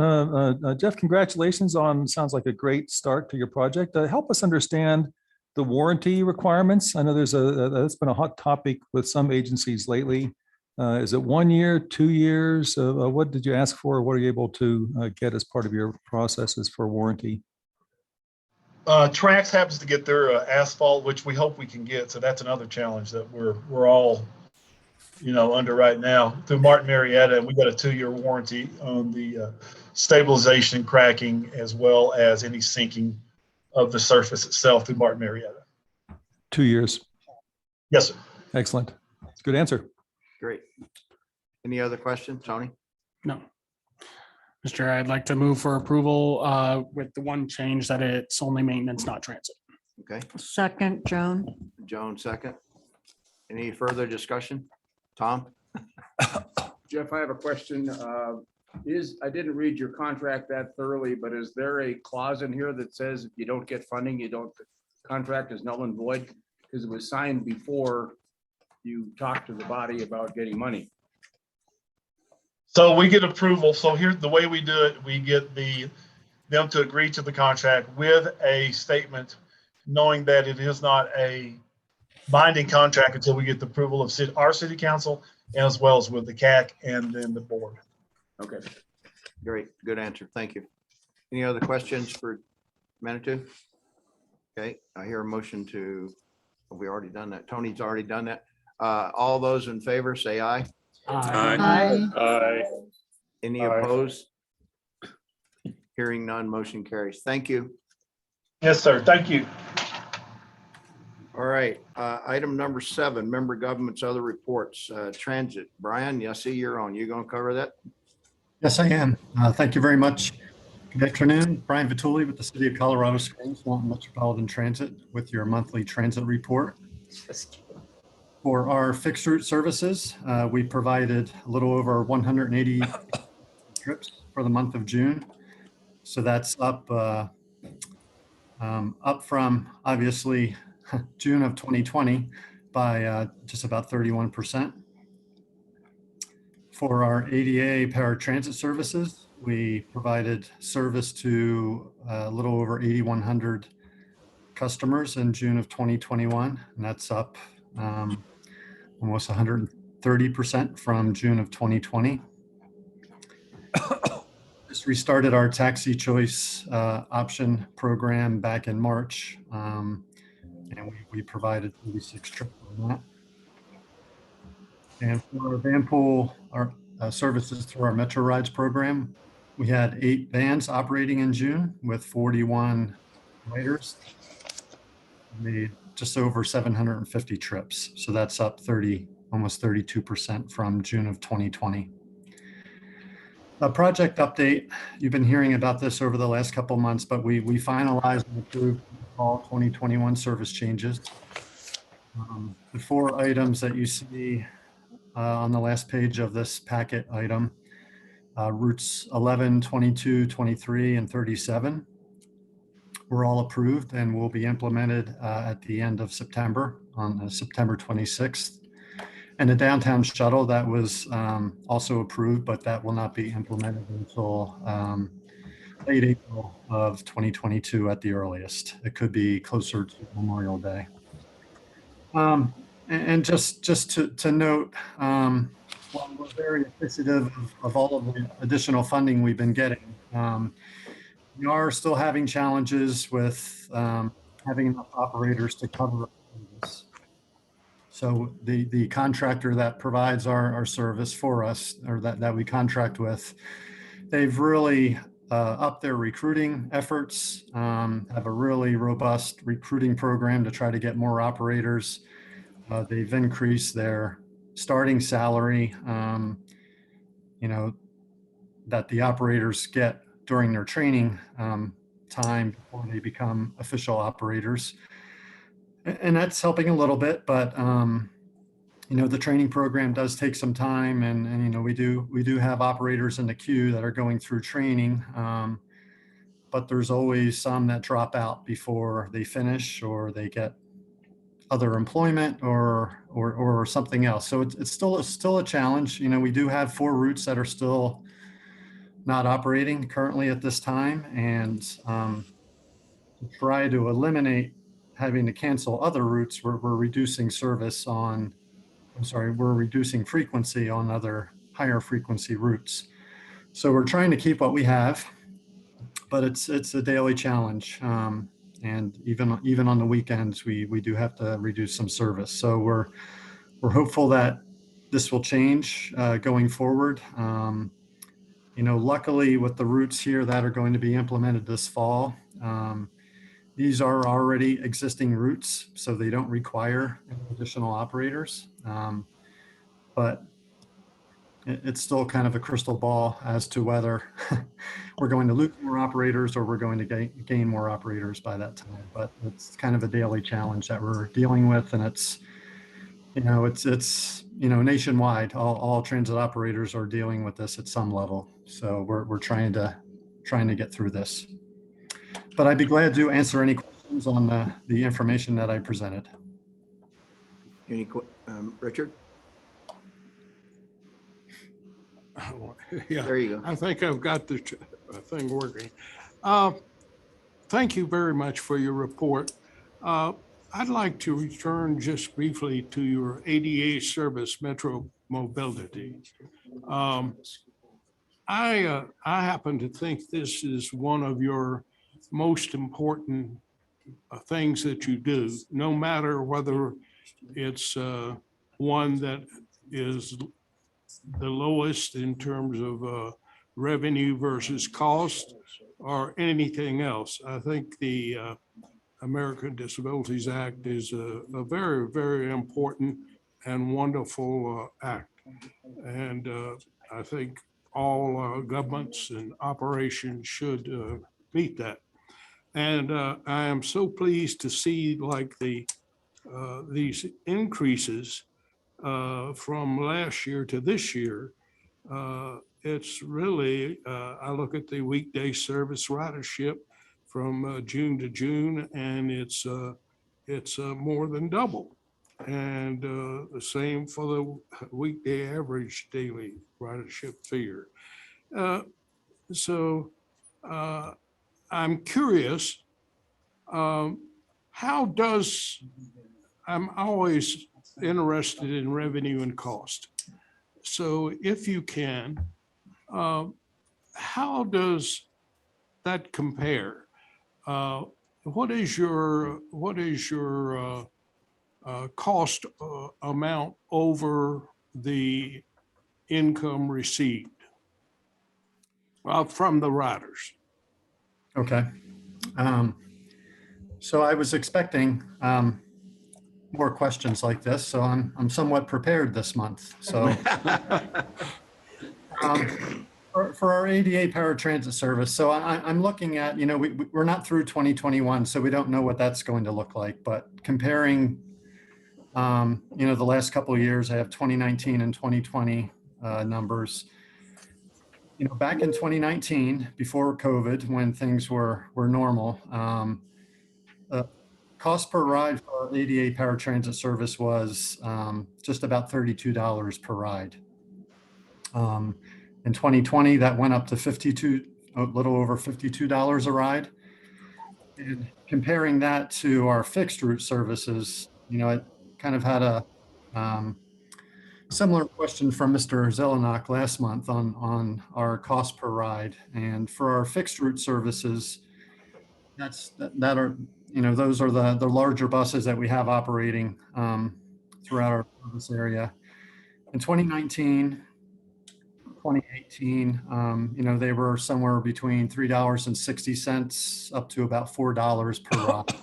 Jeff, congratulations on, sounds like a great start to your project. Help us understand the warranty requirements. I know that's been a hot topic with some agencies lately. Is it 1 year, 2 years? What did you ask for? What are you able to get as part of your processes for warranty?
Trax happens to get their asphalt, which we hope we can get. So that's another challenge that we're all, under right now through Martin Marietta. And we got a 2-year warranty on the stabilization, cracking, as well as any sinking of the surface itself through Martin Marietta.
2 years.
Yes, sir.
Excellent. Good answer.
Great. Any other questions, Tony?
No. Mr. Chair, I'd like to move for approval with the one change that it's only maintenance, not transit.
Okay,
Second, Joan.
Joan, second. Any further discussion? Tom?
Jeff, I have a question. I didn't read your contract that thoroughly, but is there a clause in here that says if you don't get funding, the contract is null and void? Because it was signed before you talked to the body about getting money.
So we get approval. So here's the way we do it. We get them to agree to the contract with a statement, knowing that it is not a binding contract until we get the approval of our city council, as well as with the CAC and then the board.
Okay.
Great, good answer. Thank you. Any other questions for Manitou? Okay, I hear a motion to, have we already done that? Tony's already done that. All those in favor say aye.
Aye.
Any
Aye.
opposed? Hearing none, motion carries. Thank you.
Yes, sir. Thank you.
All right, item number 7, member governments, other reports, transit. Brian, I see you're on. You gonna cover that?
Yes, I am. Thank you very much. Good afternoon. Brian Vituli with the City of Colorado Springs, Walton Metropolitan Transit with your monthly transit report. For our fixed route services, we provided a little over 180 trips for the month of June. So that's up from obviously June of 2020 by just about 31%. For our ADA paratransit services, we provided service to a little over 8,100 customers in June of 2021, and that's up almost 130% from June of 2020. Just restarted our taxi choice option program back in March, and we provided 36 trips on that. And for our van pool, our services through our Metro Rides program, we had 8 vans operating in June with 41 riders. Made just over 750 trips. So that's up almost 32% from June of 2020. A project update, you've been hearing about this over the last couple of months, but we finalized and approved all 2021 service changes. The 4 items that you see on the last page of this packet item, routes 11, 22, 23, and 37 were all approved and will be implemented at the end of September, on September 26th. And the downtown shuttle, that was also approved, but that will not be implemented until late April of 2022 at the earliest. It could be closer to Memorial Day. And just to note, while we're very appreciative of all of the additional funding we've been getting, we are still having challenges with having enough operators to cover this. So the contractor that provides our service for us, or that we contract with, they've really upped their recruiting efforts, have a really robust recruiting program to try to get more operators. They've increased their starting salary, that the operators get during their training time before they become official operators. And that's helping a little bit, but the training program does take some time, and we do have operators in the queue that are going through training, but there's always some that drop out before they finish, or they get other employment or something else. So it's still a challenge. We do have 4 routes that are still not operating currently at this time, and to try to eliminate having to cancel other routes, we're reducing we're reducing frequency on other higher frequency routes. So we're trying to keep what we have, but it's a daily challenge. And even on the weekends, we do have to reduce some service. So we're hopeful that this will change going forward. Luckily with the routes here that are going to be implemented this fall, these are already existing routes, so they don't require additional operators. But it's still kind of a crystal ball as to whether we're going to lose more operators or we're going to gain more operators by that time. But it's kind of a daily challenge that we're dealing with, and it's nationwide. All transit operators are dealing with this at some level. So we're trying to get through this. But I'd be glad to answer any questions on the information that I presented.
Richard?
Yeah,
there you go.
I think I've got the thing working. Thank you very much for your report. I'd like to return just briefly to your ADA service, Metro Mobility. I happen to think this is one of your most important things that you do, no matter whether it's one that is the lowest in terms of revenue versus cost or anything else. I think the American Disabilities Act is a very, very important and wonderful act. And I think all governments and operations should meet that. And I am so pleased to see like these increases from last year to this year it's really, I look at the weekday service ridership from June to June, and it's more than double. And the same for the weekday average daily ridership figure. So I'm curious, how does, I'm always interested in revenue and cost. So if you can, how does that compare? What is your cost amount over the income received from the riders?
Okay. So I was expecting more questions like this, so I'm somewhat prepared this month. So for our ADA paratransit service, so I'm looking at, we're not through 2021, so we don't know what that's going to look like. But comparing, the last couple of years, I have 2019 and 2020 numbers. Back in 2019, before COVID, when things were normal, cost per ride for our ADA paratransit service was just about $32 per ride. In 2020, that went up to a little over $52 a ride. And comparing that to our fixed route services, I kind of had a similar question from Mr. Zelenak last month on our cost per ride. And for our fixed route services, those are the larger buses that we have operating throughout our service area. In 2019, 2018, they were somewhere between $3.60 up to about $4 per ride.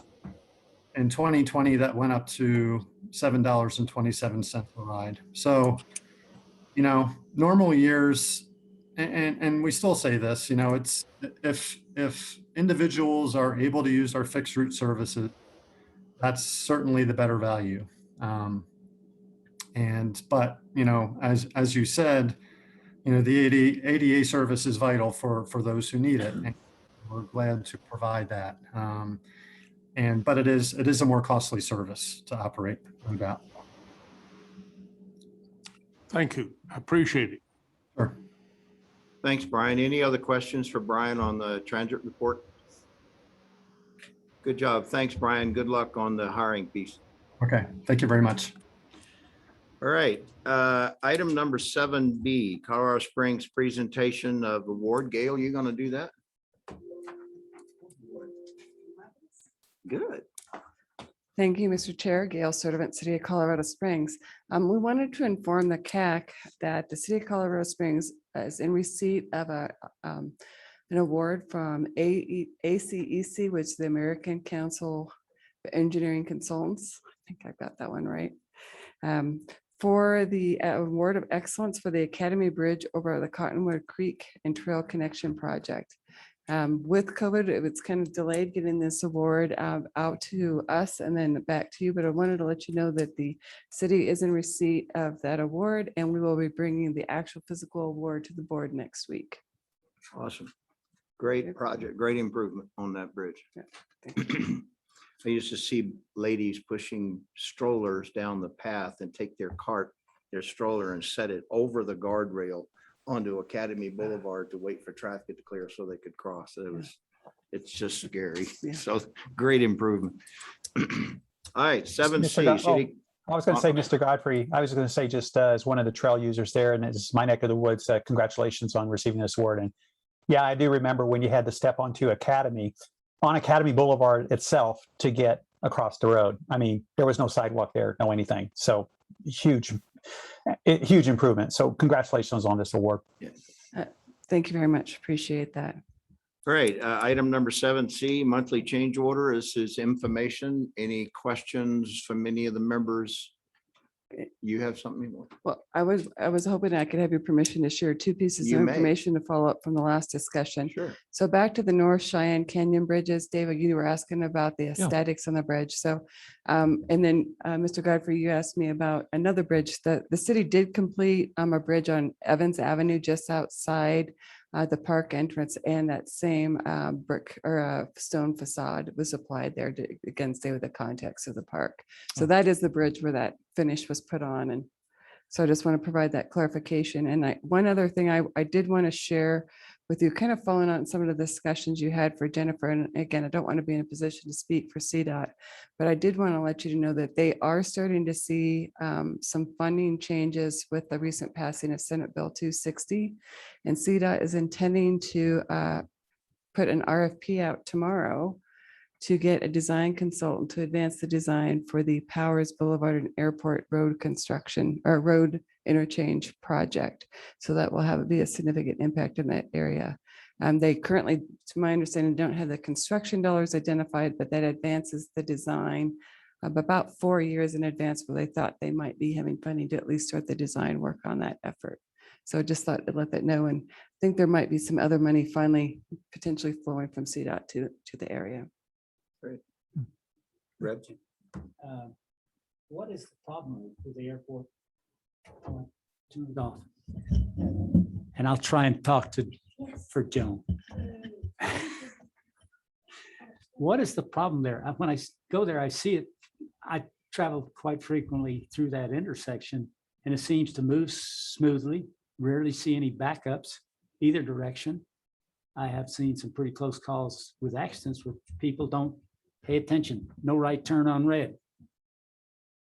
In 2020, that went up to $7.27 per ride. So, normal years, and we still say this, it's if individuals are able to use our fixed route services, that's certainly the better value. But as you said, the ADA service is vital for those who need it. And we're glad to provide that. But it is a more costly service to operate, no doubt.
Thank you. I appreciate it.
Sure.
Thanks, Brian. Any other questions for Brian on the transit report? Good job. Thanks, Brian. Good luck on the hiring piece.
Okay. Thank you very much.
All right. Item number 7B, Colorado Springs presentation of award. Gail, you going to do that? Good.
Thank you, Mr. Chair. Gail Servant, City of Colorado Springs. We wanted to inform the CAC that the City of Colorado Springs is in receipt of an award from ACEC, which is the American Council of Engineering Consultants. I think I got that one right. For the award of excellence for the Academy Bridge over the Cottonwood Creek and Trail Connection Project. With COVID, it was kind of delayed getting this award out to us and then back to you, but I wanted to let you know that the city is in receipt of that award, and we will be bringing the actual physical award to the board next week.
Awesome. Great project, great improvement on that bridge. I used to see ladies pushing strollers down the path and take their stroller and set it over the guardrail onto Academy Boulevard to wait for traffic to clear so they could cross. It's just scary. So great improvement. All right, 7C.
I was going to say, Mr. Godfrey, I was going to say just as one of the trail users there, and it's my neck of the woods, congratulations on receiving this award. And yeah, I do remember when you had to step onto Academy Boulevard itself to get across the road. I mean, there was no sidewalk there, no anything. So huge improvement. So congratulations on this award.
Thank you very much. Appreciate that.
All right, item number 7C, monthly change order. This is information. Any questions from any of the members You have something more?
Well, I was hoping I could have your permission to share two pieces
You
of
may.
information to follow up from the last discussion.
Sure.
So back to the North Cheyenne Canyon bridges, David, you were asking about the aesthetics on the bridge. So, and then Mr. Godfrey, you asked me about another bridge that the city did complete a bridge on Evans Avenue just outside the park entrance, and that same brick or stone facade was applied there to again stay with the context of the park. So that is the bridge where that finish was put on. And so I just want to provide that clarification. And one other thing I did want to share with you, kind of following on some of the discussions you had for Jennifer. And again, I don't want to be in a position to speak for CDOT, but I did want to let you to know that they are starting to see some funding changes with the recent passing of Senate Bill 260. And CDOT is intending to put an RFP out tomorrow to get a design consultant to advance the design for the Powers Boulevard and Airport Road construction or road interchange project. So that will be a significant impact in that area. They currently, to my understanding, don't have the construction dollars identified, but that advances the design of about 4 years in advance, where they thought they might be having funding to at least start the design work on that effort. So I just thought I'd let that know. And I think there might be some other money finally potentially flowing from CDOT to the area.
Reb?
What is the problem with the airport? Turned off. And I'll try and talk for Joan. What is the problem there? When I go there, I see it. I travel quite frequently through that intersection, and it seems to move smoothly. Rarely see any backups either direction. I have seen some pretty close calls with accidents where people don't pay attention. No right turn on red.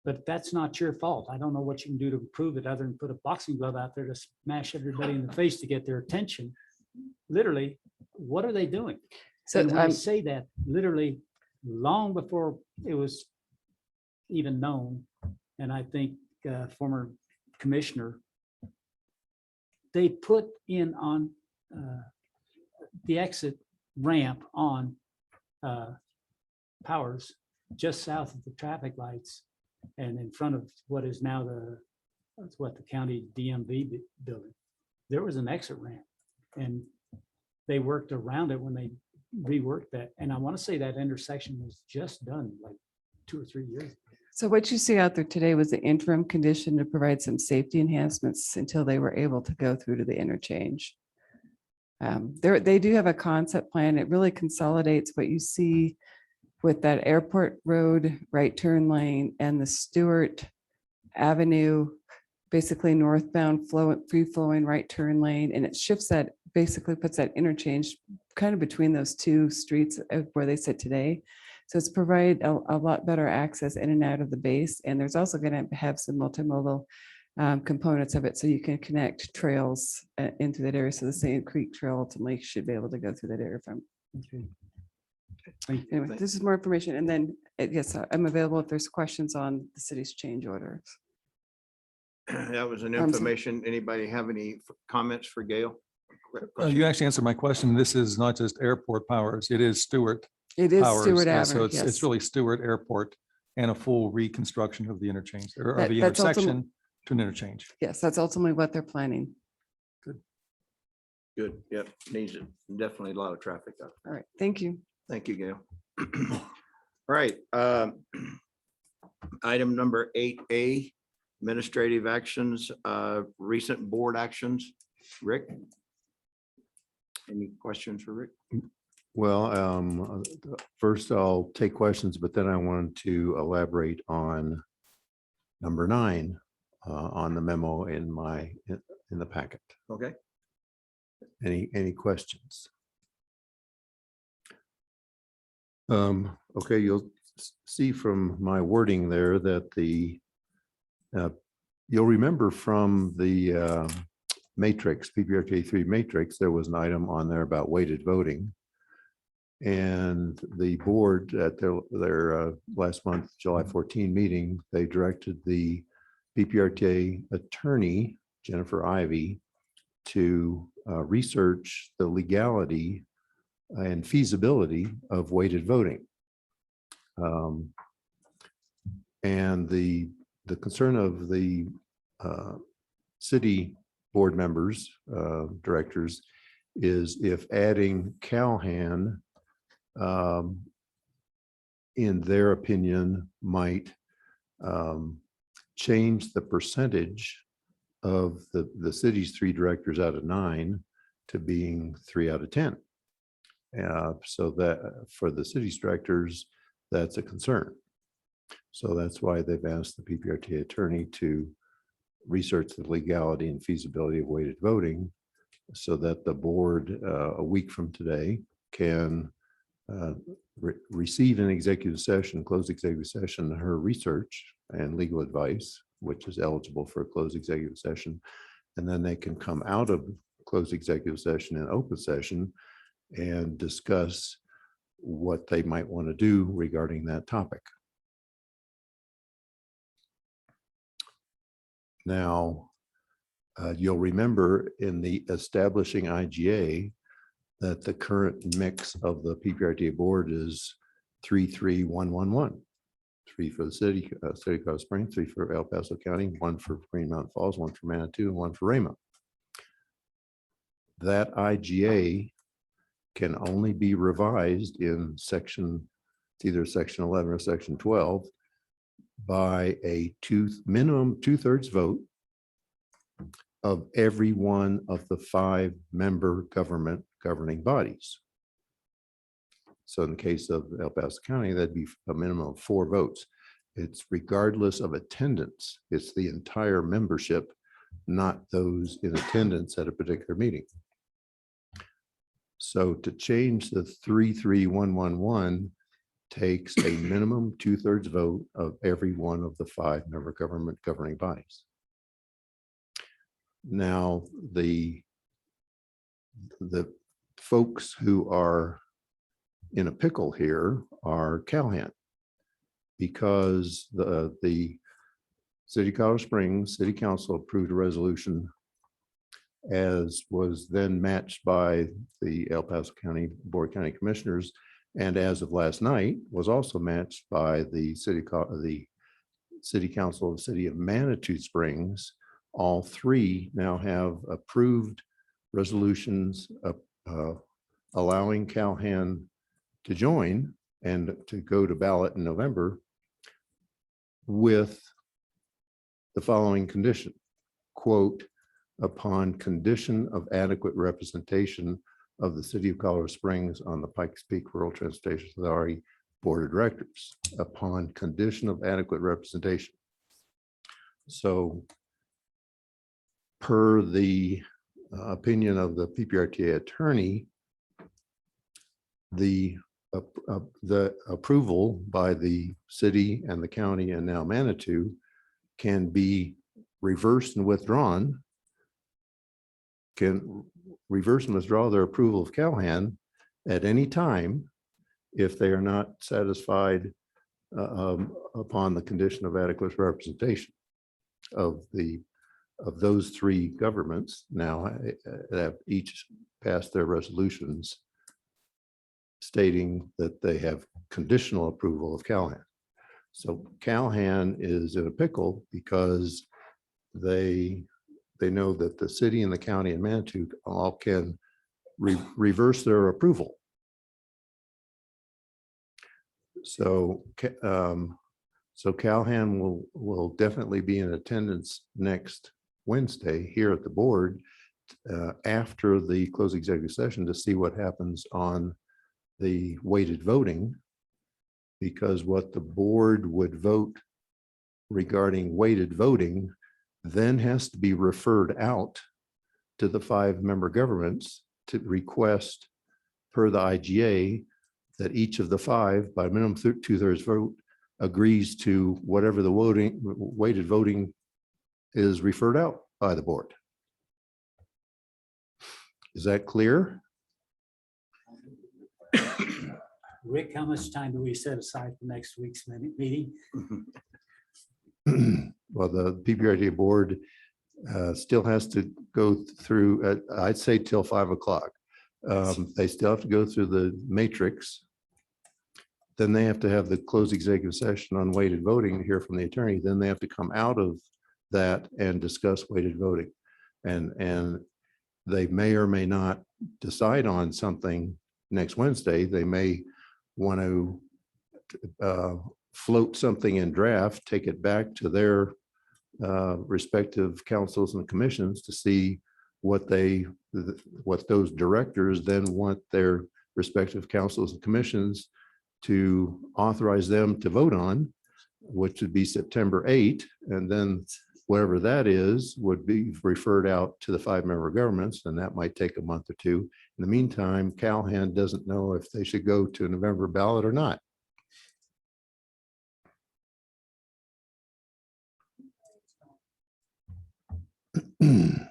But that's not your fault. I don't know what you can do to improve it other than put a boxing glove out there to smash everybody in the face to get their attention. Literally, what are they doing?
So
And when I say that, literally, long before it was even known, and I think former commissioner, they put in on the exit ramp on Powers just south of the traffic lights and in front of what is now the county DMV building. There was an exit ramp, and they worked around it when they reworked that. And I want to say that intersection was just done like 2 or 3 years ago.
So what you see out there today was the interim condition to provide some safety enhancements until they were able to go through to the interchange. They do have a concept plan. It really consolidates what you see with that Airport Road right turn lane and the Stewart Avenue, basically northbound free flowing right turn lane. And it shifts that, basically puts that interchange kind of between those two streets where they sit today. So it's provide a lot better access in and out of the base. And there's also going to have some multimodal components of it. So you can connect trails into that area. So the Sand Creek Trail ultimately should be able to go through that area from.
Okay.
Anyway, this is more information. And then, yes, I'm available if there's questions on the city's change orders.
That was an
I'm sorry.
information. Anybody have any comments for Gail?
You actually answered my question. This is not just Airport Powers. It is Stewart.
It is
Powers.
Stewart
So
Avenue,
it's
yes.
really Stewart Airport and a full reconstruction of the interchange or
That-
the
that's ultimate-
intersection to an interchange.
Yes, that's ultimately what they're planning.
Good. Yep. Needs it. Definitely a lot of traffic up.
All right, thank you.
Thank you, Gail. All right. Item number 8A, administrative actions, recent board actions. Rick? Any questions for Rick?
Well, first I'll take questions, but then I wanted to elaborate on number 9 on the memo in the packet.
Okay.
Any questions? Okay, you'll see from my wording there that you'll remember from the matrix, PPRTA 3 matrix, there was an item on there about weighted voting. And the board at their last month, July 14 meeting, they directed the PPRTA attorney, Jennifer Ivey, to research the legality and feasibility of weighted voting. And the the concern of the city board members, directors, is if adding Calhan, in their opinion, might change the percentage of the city's 3 directors out of 9 to being 3 out of 10. So that for the city's directors, that's a concern. So that's why they've asked the PPRTA attorney to research the legality and feasibility of weighted voting so that the board a week from today can receive an executive session, closed executive session, her research and legal advice, which is eligible for a closed executive session. And then they can come out of closed executive session and open session and discuss what they might want to do regarding that topic. Now, you'll remember in the establishing IGA that the current mix of the PPRTA board is 3-3-1-1-1. 3 for the city of Colorado Springs, 3 for El Paso County, 1 for Green Mountain Falls, 1 for Manitou, and 1 for Rama. That IGA can only be revised in section, it's either section 11 or section 12, by a minimum 2/3 vote of every one of the 5 member governing bodies. So in the case of El Paso County, that'd be a minimum of 4 votes. It's regardless of attendance. It's the entire membership, not those in attendance at a particular meeting. So to change the 3-3-1-1-1 takes a minimum 2/3 vote of every one of the 5 member governing bodies. Now, the folks who are in a pickle here are Calhan, because the City of Colorado Springs City Council approved a resolution as was then matched by the El Paso County Board of County Commissioners, and as of last night was also matched by the City Council of the City of Manitou Springs. All 3 now have approved resolutions allowing Calhan to join and to go to ballot in November with the following condition, quote, upon condition of adequate representation of the City of Colorado Springs on the Pikes Peak Rural Transportation Authority Board of Directors, upon condition of adequate representation. So per the opinion of the PPRTA attorney, the approval by the city and the county and now Manitou can be reversed and withdrawn, can reverse and withdraw their approval of Calhan at any time if they are not satisfied upon the condition of adequate representation of those 3 governments now have each passed their resolutions stating that they have conditional approval of Calhan. So Calhan is in a pickle because they know that the city and the county and Manitou all can reverse their approval. So Calhan will definitely be in attendance next Wednesday here at the board after the closed executive session to see what happens on the weighted voting, because what the board would vote regarding weighted voting then has to be referred out to the 5 member governments to request per the IGA that each of the 5 by minimum 2/3 vote agrees to whatever the weighted voting is referred out by the board. Is that clear?
Rick, how much time do we set aside for next week's meeting?
Well, the PPRTA board still has to go through, I'd say till 5 o'clock. They still have to go through the matrix then they have to have the closed executive session on weighted voting to hear from the attorney. Then they have to come out of that and discuss weighted voting. And they may or may not decide on something next Wednesday. They may want to float something in draft, take it back to their respective councils and commissions to see what those directors then want their respective councils and commissions to authorize them to vote on, which would be September 8. And then whatever that is would be referred out to the 5-member governments, and that might take a month or two. In the meantime, Callahan doesn't know if they should go to a November ballot or not.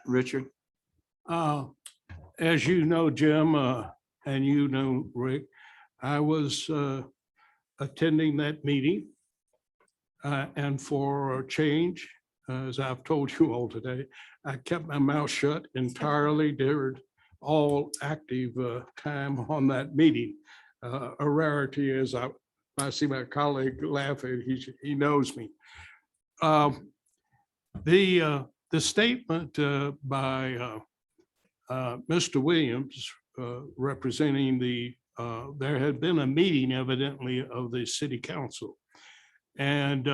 Richard?
As you know, Jim, and you know, Rick, I was attending that meeting. And for a change, as I've told you all today, I kept my mouth shut entirely during all active time on that meeting. A rarity, as I see my colleague laughing, he knows me. The statement by Mr. Williams representing there had been a meeting evidently of the city council. And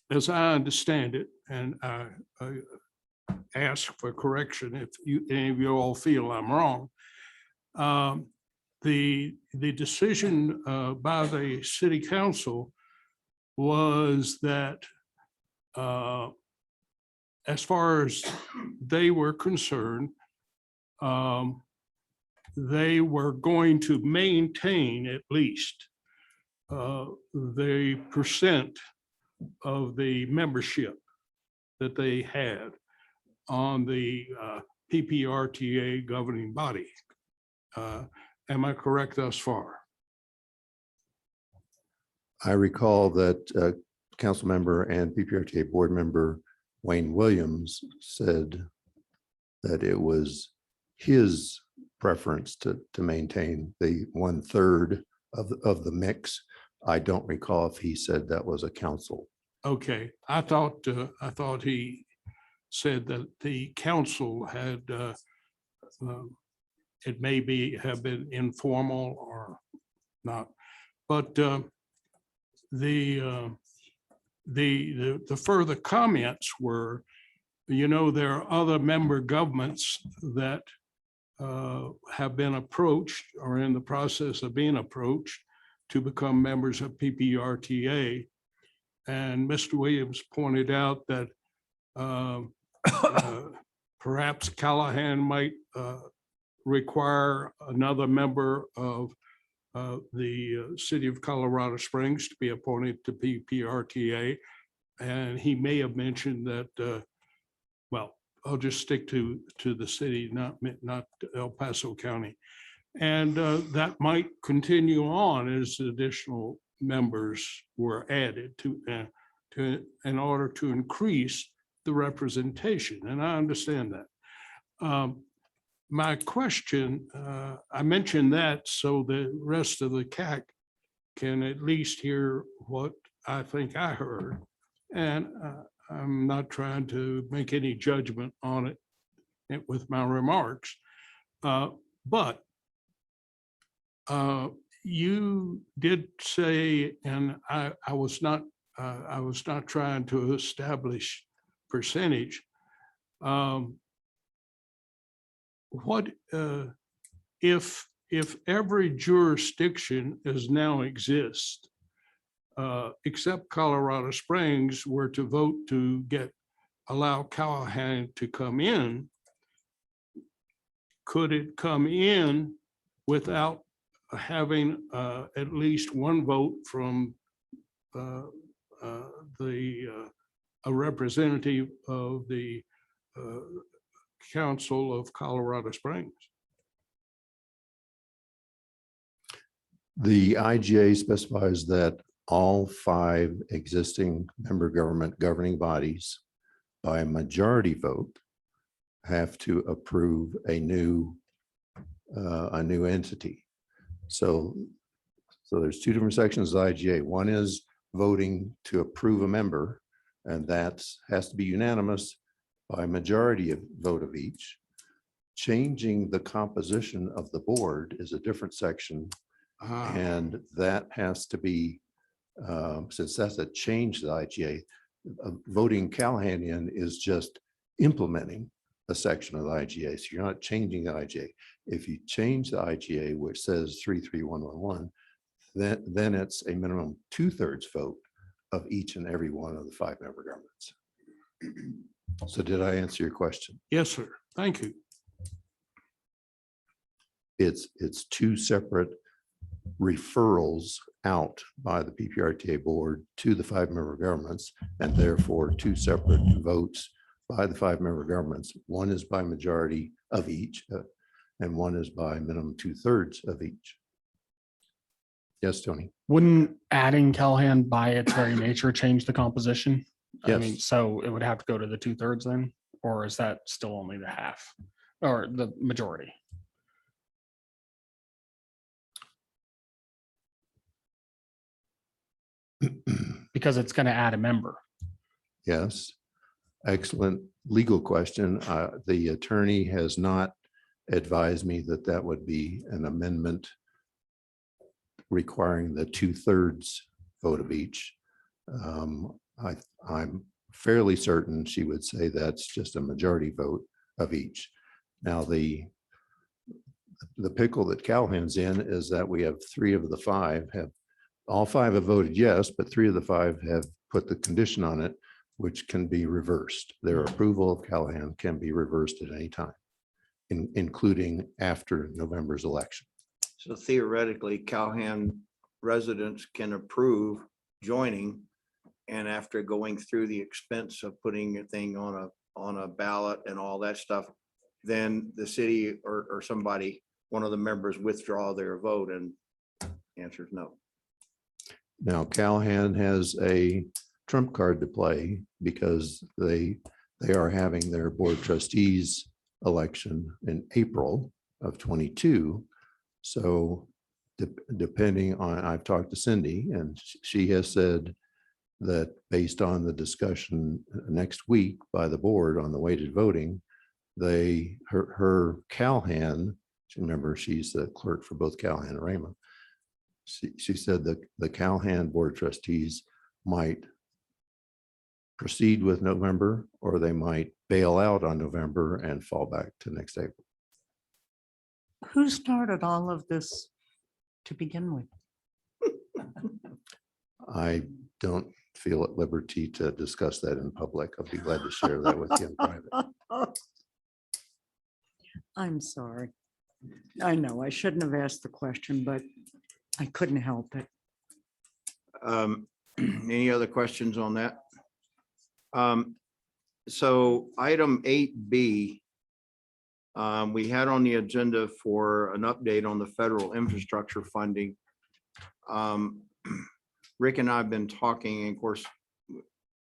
as I understand it, and I ask for correction if any of you all feel I'm wrong, the decision by the city council was that as far as they were concerned, they were going to maintain at least the percent of the membership that they had on the PPRTA governing body. Am I correct thus far?
I recall that council member and PPRTA board member Wayne Williams said that it was his preference to maintain the 1/3 of the mix. I don't recall if he said that was a council.
Okay, I thought he said that the council had it may have been informal or not, but the further comments were, you know, there are other member governments that have been approached or in the process of being approached to become members of PPRTA. And Mr. Williams pointed out that perhaps Callahan might require another member of the city of Colorado Springs to be appointed to PPRTA. And he may have mentioned that, well, I'll just stick to the city, not El Paso County. And that might continue on as additional members were added to in order to increase the representation. And I understand that. My question, I mentioned that so the rest of the CAC can at least hear what I think I heard. And I'm not trying to make any judgment on it with my remarks. But you did say, and I was not trying to establish percentage. What if every jurisdiction as now exists, except Colorado Springs, were to vote to allow Callahan to come in, could it come in without having at least one vote from a representative of the Council of Colorado Springs?
The IGA specifies that all 5 existing member government governing bodies by a majority vote have to approve a new entity. So So there's two different sections of IGA. One is voting to approve a member, and that has to be unanimous by majority of vote of each. Changing the composition of the board is a different section, and that has to be, since that's a change to the IGA, voting Callahan in is just implementing a section of the IGA. So you're not changing the IGA. If you change the IGA, which says 33111, then it's a minimum 2/3 vote of each and every one of the 5-member governments. So did I answer your question?
Yes, sir. Thank you.
It's two separate referrals out by the PPRTA board to the 5-member governments, and therefore two separate votes by the 5-member governments. One is by majority of each, and one is by minimum 2/3 of each. Yes, Tony.
Wouldn't adding Callahan by its very nature change the composition? I mean,
Yes.
so it would have to go to the 2/3 then, or is that still only the half or the majority? Because it's going to add a member.
Yes. Excellent legal question. The attorney has not advised me that that would be an amendment requiring the 2/3 vote of each. I'm fairly certain she would say that's just a majority vote of each. Now, the pickle that Callahan's in is that we have 3 of the 5 have, all 5 have voted yes, but 3 of the 5 have put the condition on it, which can be reversed. Their approval of Callahan can be reversed at any time, including after November's election.
So theoretically, Calhoun residents can approve joining, and after going through the expense of putting a thing on a ballot and all that stuff, then the city or somebody, one of the members withdraw their vote, and answer is no.
Now, Callahan has a trump card to play because they are having their board of trustees election in April of 22. So depending on, I've talked to Cindy, and she has said that based on the discussion next week by the board on the weighted voting, her Callahan, remember she's the clerk for both Callahan and Raymond. She said that the Callahan board of trustees might proceed with November, or they might bail out on November and fall back to next April.
Who started all of this to begin with?
I don't feel at liberty to discuss that in public. I'll be glad to share that with you in private.
I'm sorry. I know I shouldn't have asked the question, but I couldn't help it.
Any other questions on that? So item 8B, we had on the agenda for an update on the federal infrastructure funding. Rick and I have been talking, and of course,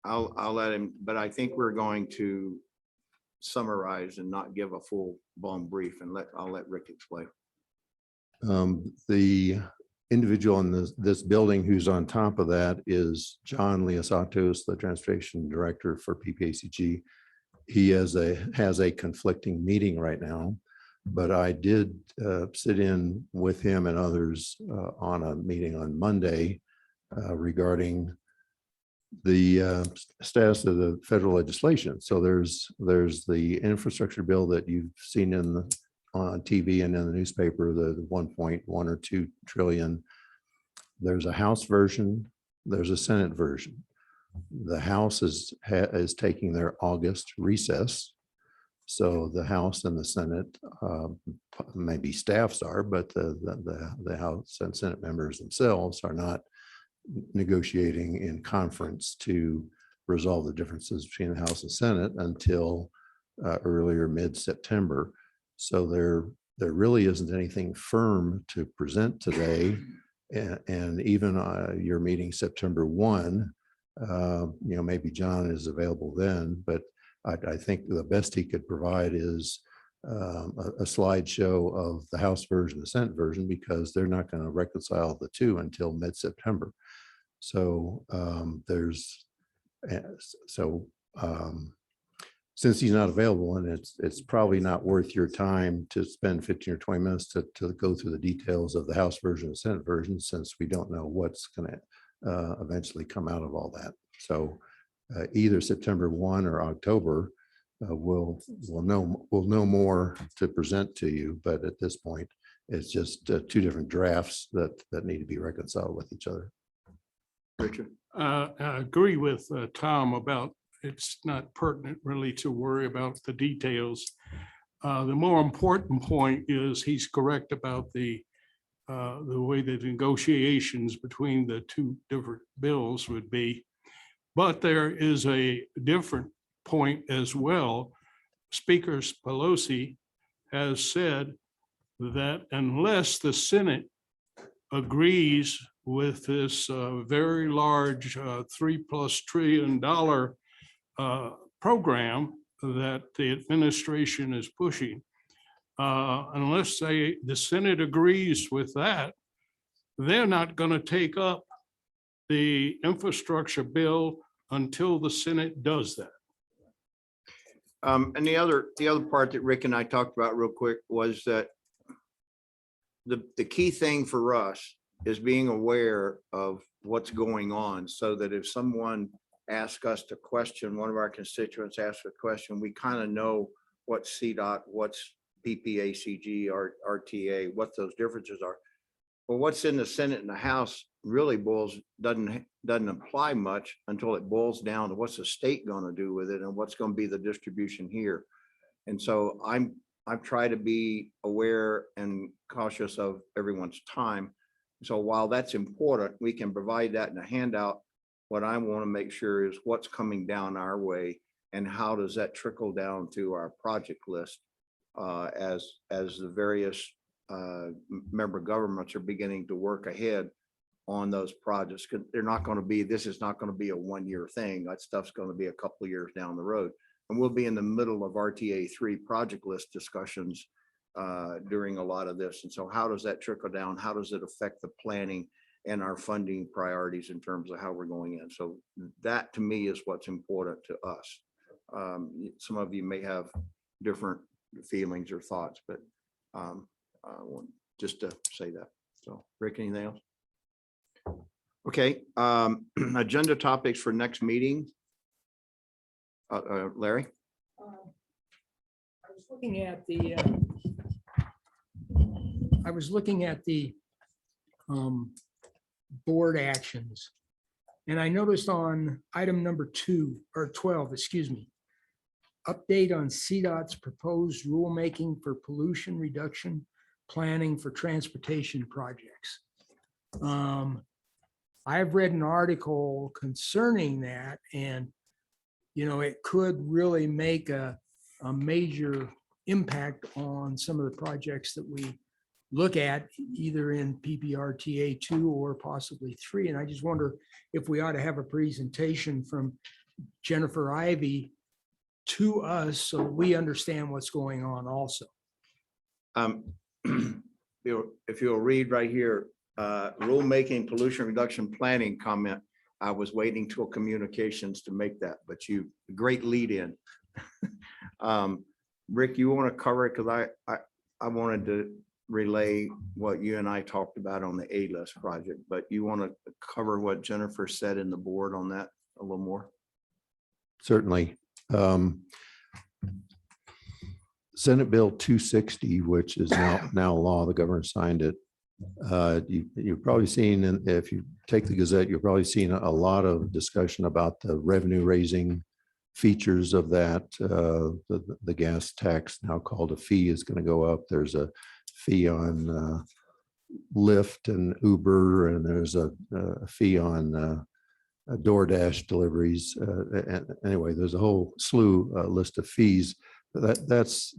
I'll let him, but I think we're going to summarize and not give a full blown brief, and I'll let Rick explain.
The individual in this building who's on top of that is John Leosatos, the transportation director for PPACG. He has a conflicting meeting right now, but I did sit in with him and others on a meeting on Monday regarding the status of the federal legislation. So there's the infrastructure bill that you've seen on TV and in the newspaper, the 1.1 or 2 trillion. There's a House version, there's a Senate version. The House is taking their August recess. So the House and the Senate, maybe staffs are, but the House and Senate members themselves are not negotiating in conference to resolve the differences between the House and Senate until earlier mid-September. So there really isn't anything firm to present today. And even your meeting September 1, maybe John is available then, but I think the best he could provide is a slideshow of the House version, the Senate version, because they're not going to reconcile the two until mid-September. So since he's not available, and it's probably not worth your time to spend 15 or 20 minutes to go through the details of the House version and Senate version, since we don't know what's going to eventually come out of all that. So either September 1 or October, we'll know more to present to you. But at this point, it's just two different drafts that need to be reconciled with each other.
Richard?
I agree with Tom about it's not pertinent really to worry about the details. The more important point is he's correct about the way the negotiations between the two different bills would be. But there is a different point as well. Speaker Pelosi has said that unless the Senate agrees with this very large $3+ trillion program that the administration is pushing, unless the Senate agrees with that, they're not going to take up the infrastructure bill until the Senate does that.
And the other part that Rick and I talked about real quick was that the key thing for us is being aware of what's going on, so that if someone asks us to question, one of our constituents asks a question, we kind of know what's CDOT, what's PPACG, or RTA, what those differences are. But what's in the Senate and the House really doesn't apply much until it boils down to what's the state going to do with it and what's going to be the distribution here. And so I've tried to be aware and cautious of everyone's time. So while that's important, we can provide that in a handout. What I want to make sure is what's coming down our way and how does that trickle down to our project list as the various member governments are beginning to work ahead on those projects. They're not going to be, this is not going to be a one-year thing. That stuff's going to be a couple of years down the road. And we'll be in the middle of RTA 3 project list discussions during a lot of this. And so how does that trickle down? How does it affect the planning and our funding priorities in terms of how we're going in? So that to me is what's important to us. Some of you may have different feelings or thoughts, but I want just to say that. So Rick, anything else? Okay, agenda topics for next meeting. Larry?
I was looking at the board actions, and I noticed on item number 2 or 12, excuse me, update on CDOT's proposed rulemaking for pollution reduction planning for transportation projects. I've read an article concerning that, and it could really make a major impact on some of the projects that we look at either in PPRTA 2 or possibly 3. And I just wonder if we ought to have a presentation from Jennifer Ivey to us so we understand what's going on also.
If you'll read right here, rulemaking pollution reduction planning comment. I was waiting till communications to make that, but great lead in. Rick, you want to cover it? Because I wanted to relay what you and I talked about on the A-list project, but you want to cover what Jennifer said in the board on that a little more?
Certainly. Senate Bill 260, which is now law, the governor signed it. You've probably seen, and if you take the Gazette, you've probably seen a lot of discussion about the revenue raising features of that. The gas tax, now called a fee, is going to go up. There's a fee on Lyft and Uber, and there's a fee on DoorDash deliveries. Anyway, there's a whole slew list of fees. That's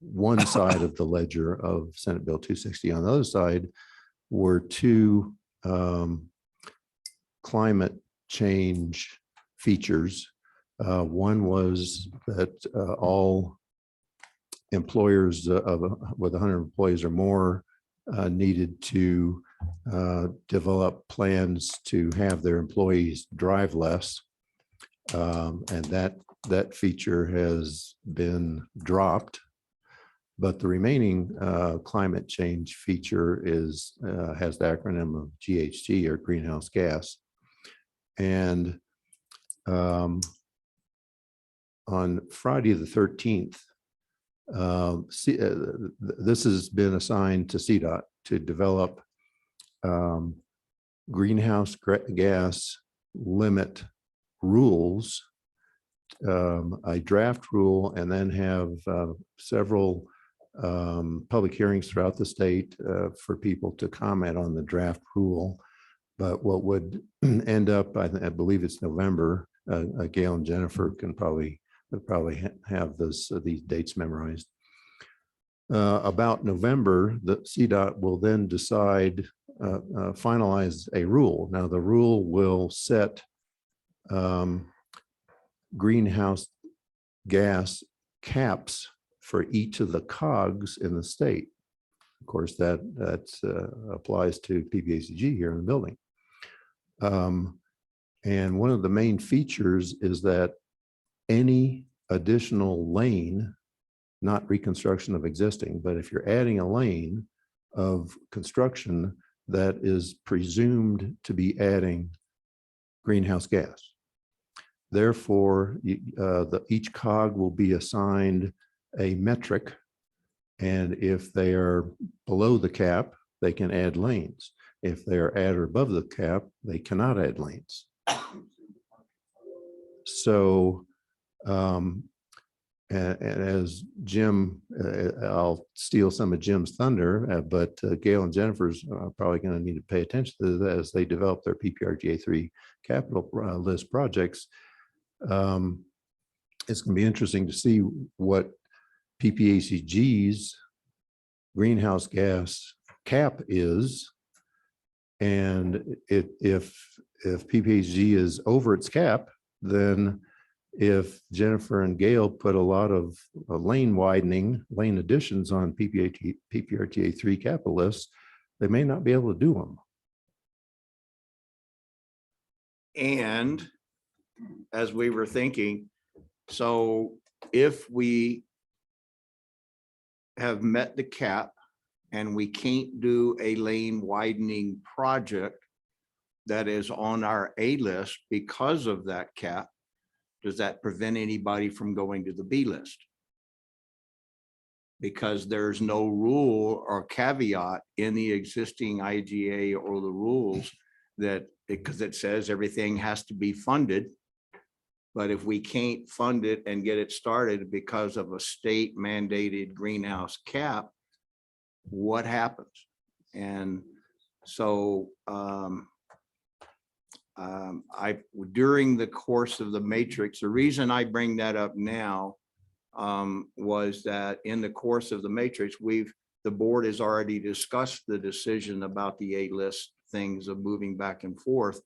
one side of the ledger of Senate Bill 260. On the other side were two climate change features. One was that all employers with 100 employees or more needed to develop plans to have their employees drive less. And that feature has been dropped. But the remaining climate change feature has the acronym of GHG, or greenhouse gas. And on Friday the 13th, this has been assigned to CDOT to develop greenhouse gas limit rules, a draft rule, and then have several public hearings throughout the state for people to comment on the draft rule. But what would end up, I believe it's November. Gail and Jennifer can probably have these dates memorized. About November, the CDOT will then decide, finalize a rule. Now, the rule will set greenhouse gas caps for each of the cogs in the state. Of course, that applies to PPACG here in the building. And one of the main features is that any additional lane, not reconstruction of existing, but if you're adding a lane of construction, that is presumed to be adding greenhouse gas. Therefore, each cog will be assigned a metric, and if they are below the cap, they can add lanes. If they are at or above the cap, they cannot add lanes. So, and as Jim, I'll steal some of Jim's thunder, but Gail and Jennifer's probably going to need to pay attention to that as they develop their PPRTA 3 capital list projects. It's going to be interesting to see what PPACG's greenhouse gas cap is, and if PPACG is over its cap, then if Jennifer and Gail put a lot of lane additions on PPRTA 3 capital lists, they may not be able to do them.
And as we were thinking, so if we have met the cap and we can't do a lane widening project that is on our A list because of that cap, does that prevent anybody from going to the B list? Because there's no rule or caveat in the existing IGA or the rules that, because it says everything has to be funded. But if we can't fund it and get it started because of a state mandated greenhouse cap, what happens? And so during the course of the matrix, the reason I bring that up now was that in the course of the matrix, the board has already discussed the decision about the A-list things of moving back and forth,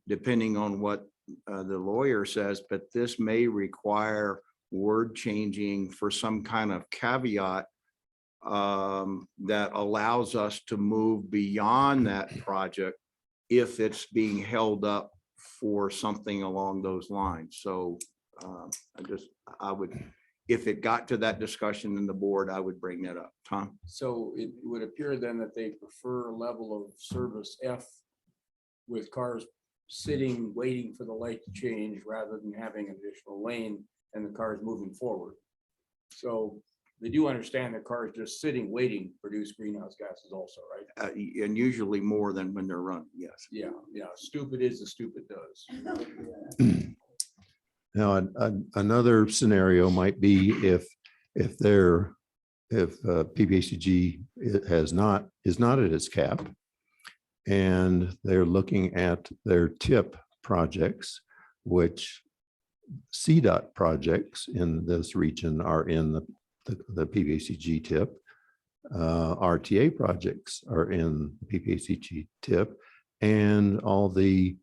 depending on what the lawyer says, but this may require word changing for some kind of caveat that allows us to move beyond that project if it's being held up for something along those lines. So I would, if it got to that discussion in the board, I would bring that up. Tom?
So it would appear then that they prefer a level of service F with cars sitting, waiting for the light to change rather than having an additional lane and the cars moving forward. So they do understand that cars just sitting, waiting produce greenhouse gases also, right?
And usually more than when they're running, yes.
Yeah, yeah. Stupid is the stupid does.
Now, another scenario might be if PPACG is not at its cap, and they're looking at their TIP projects, which CDOT projects in this region are in the PPACG TIP. RTA projects are in PPACG TIP, and all the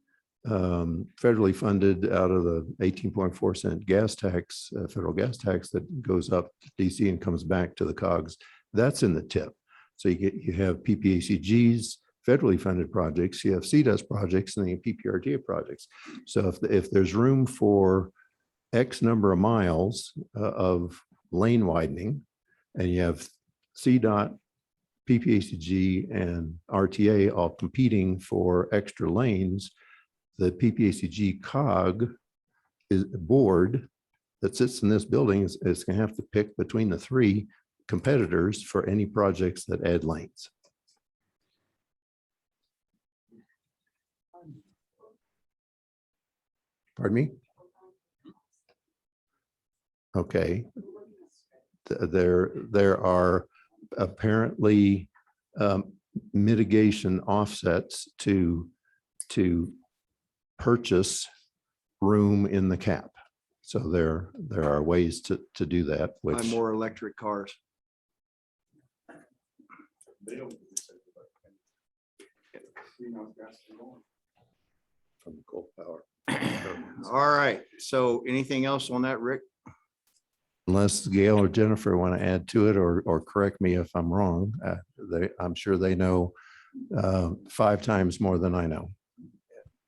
federally funded out of the 18.4 cent gas tax, federal gas tax that goes up to DC and comes back to the COGS. That's in the tip. So you have PPACGs, federally funded projects, you have CDUS projects, and then you have PPRTA projects. So if there's room for X number of miles of lane widening, and you have CDOT, PPACG, and RTA all competing for extra lanes, the PPACG COG is a board that sits in this building is going to have to pick between the three competitors for any projects that add lanes. Pardon me? Okay. There are apparently mitigation offsets to purchase room in the cap. So there are ways to do that,
Buy
which
more electric cars.
from coal power.
All right. So anything else on that, Rick?
Unless Gail or Jennifer want to add to it or correct me if I'm wrong. I'm sure they know 5 times more than I know.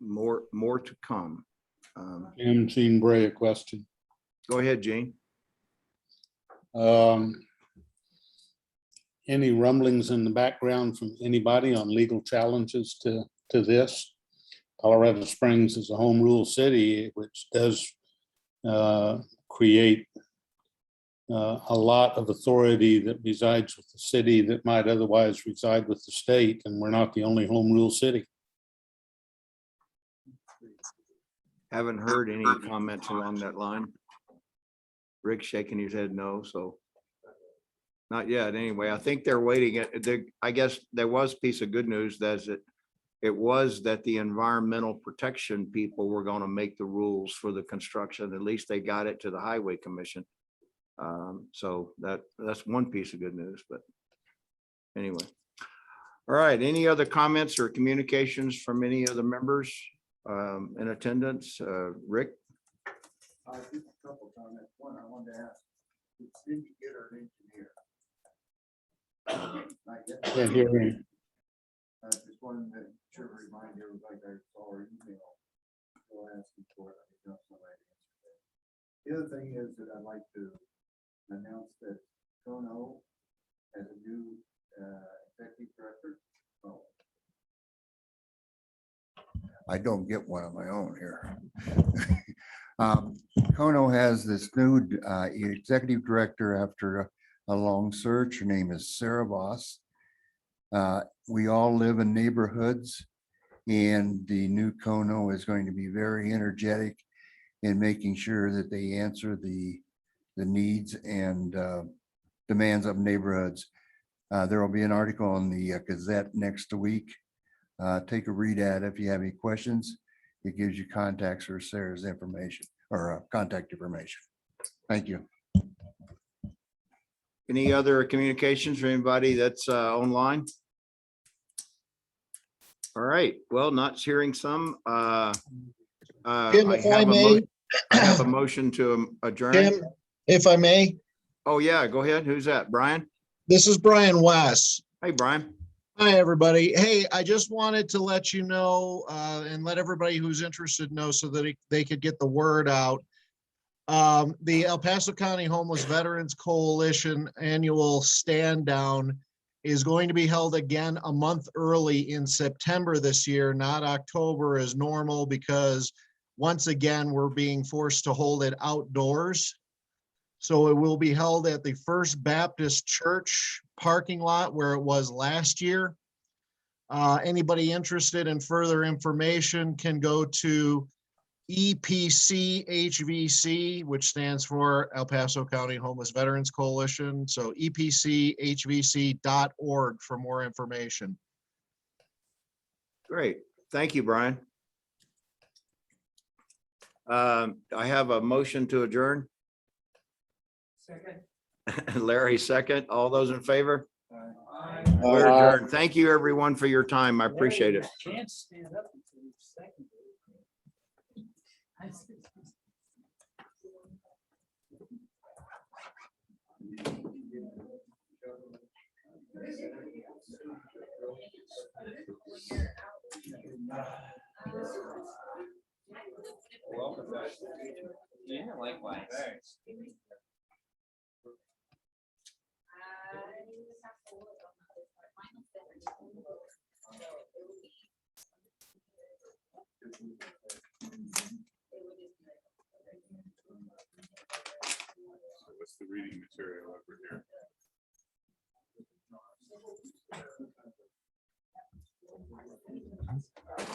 More to come.
Jim Jean Bray, a question.
Go ahead, Gene.
Any rumblings in the background from anybody on legal challenges to this? Colorado Springs is a home rule city, which does create a lot of authority that resides with the city that might otherwise reside with the state, and we're not the only home rule city.
Haven't heard any comments along that line. Rick shaking his head no, so not yet. Anyway, I think they're waiting. I guess there was a piece of good news that it was that the environmental protection people were going to make the rules for the construction. At least they got it to the Highway Commission. So that's one piece of good news, but anyway. All right, any other comments or communications from any of the members in attendance? Rick?
Just a couple comments. One, I wanted to ask, did you get our engineer? Not yet.
Can't hear me.
I just wanted to sure remind everybody that I saw our email. So asking for it. I didn't know if somebody answered that. The other thing is that I'd like to announce that Kono has a new executive director. Oh. I don't get one of my own here. Kono has this new executive director after a long search. Her name is Sarah Voss. We all live in neighborhoods, and the new Kono is going to be very energetic in making sure that they answer the needs and demands of neighborhoods. There will be an article in the Gazette next week. Take a read at it if you have any questions. It gives you contacts or Sarah's information or contact information. Thank you.
Any other communications for anybody that's online? All right, well, not hearing some.
Jim, if
I
I may.
have a motion to adjourn.
Jim, if I may,
Oh, yeah, go ahead. Who's that? Brian?
this is Brian West.
Hey, Brian.
Hi, everybody. Hey, I just wanted to let you know and let everybody who's interested know so that they could get the word out. The El Paso County Homeless Veterans Coalition annual stand down is going to be held again a month early in September this year, not October as normal, because once again, we're being forced to hold it outdoors. So it will be held at the First Baptist Church parking lot where it was last year. Anybody interested in further information can go to EPCHVC, which stands for El Paso County Homeless Veterans Coalition. So EPCHVC.org for more information.
Great. Thank you, Brian. I have a motion to adjourn.
Second.
Larry, second. All those in favor? We're adjourned. Thank you, everyone, for your time. I appreciate it.
Can't stand up until you second.
Welcome back. Yeah, likewise. Thanks.
What's the reading material over here?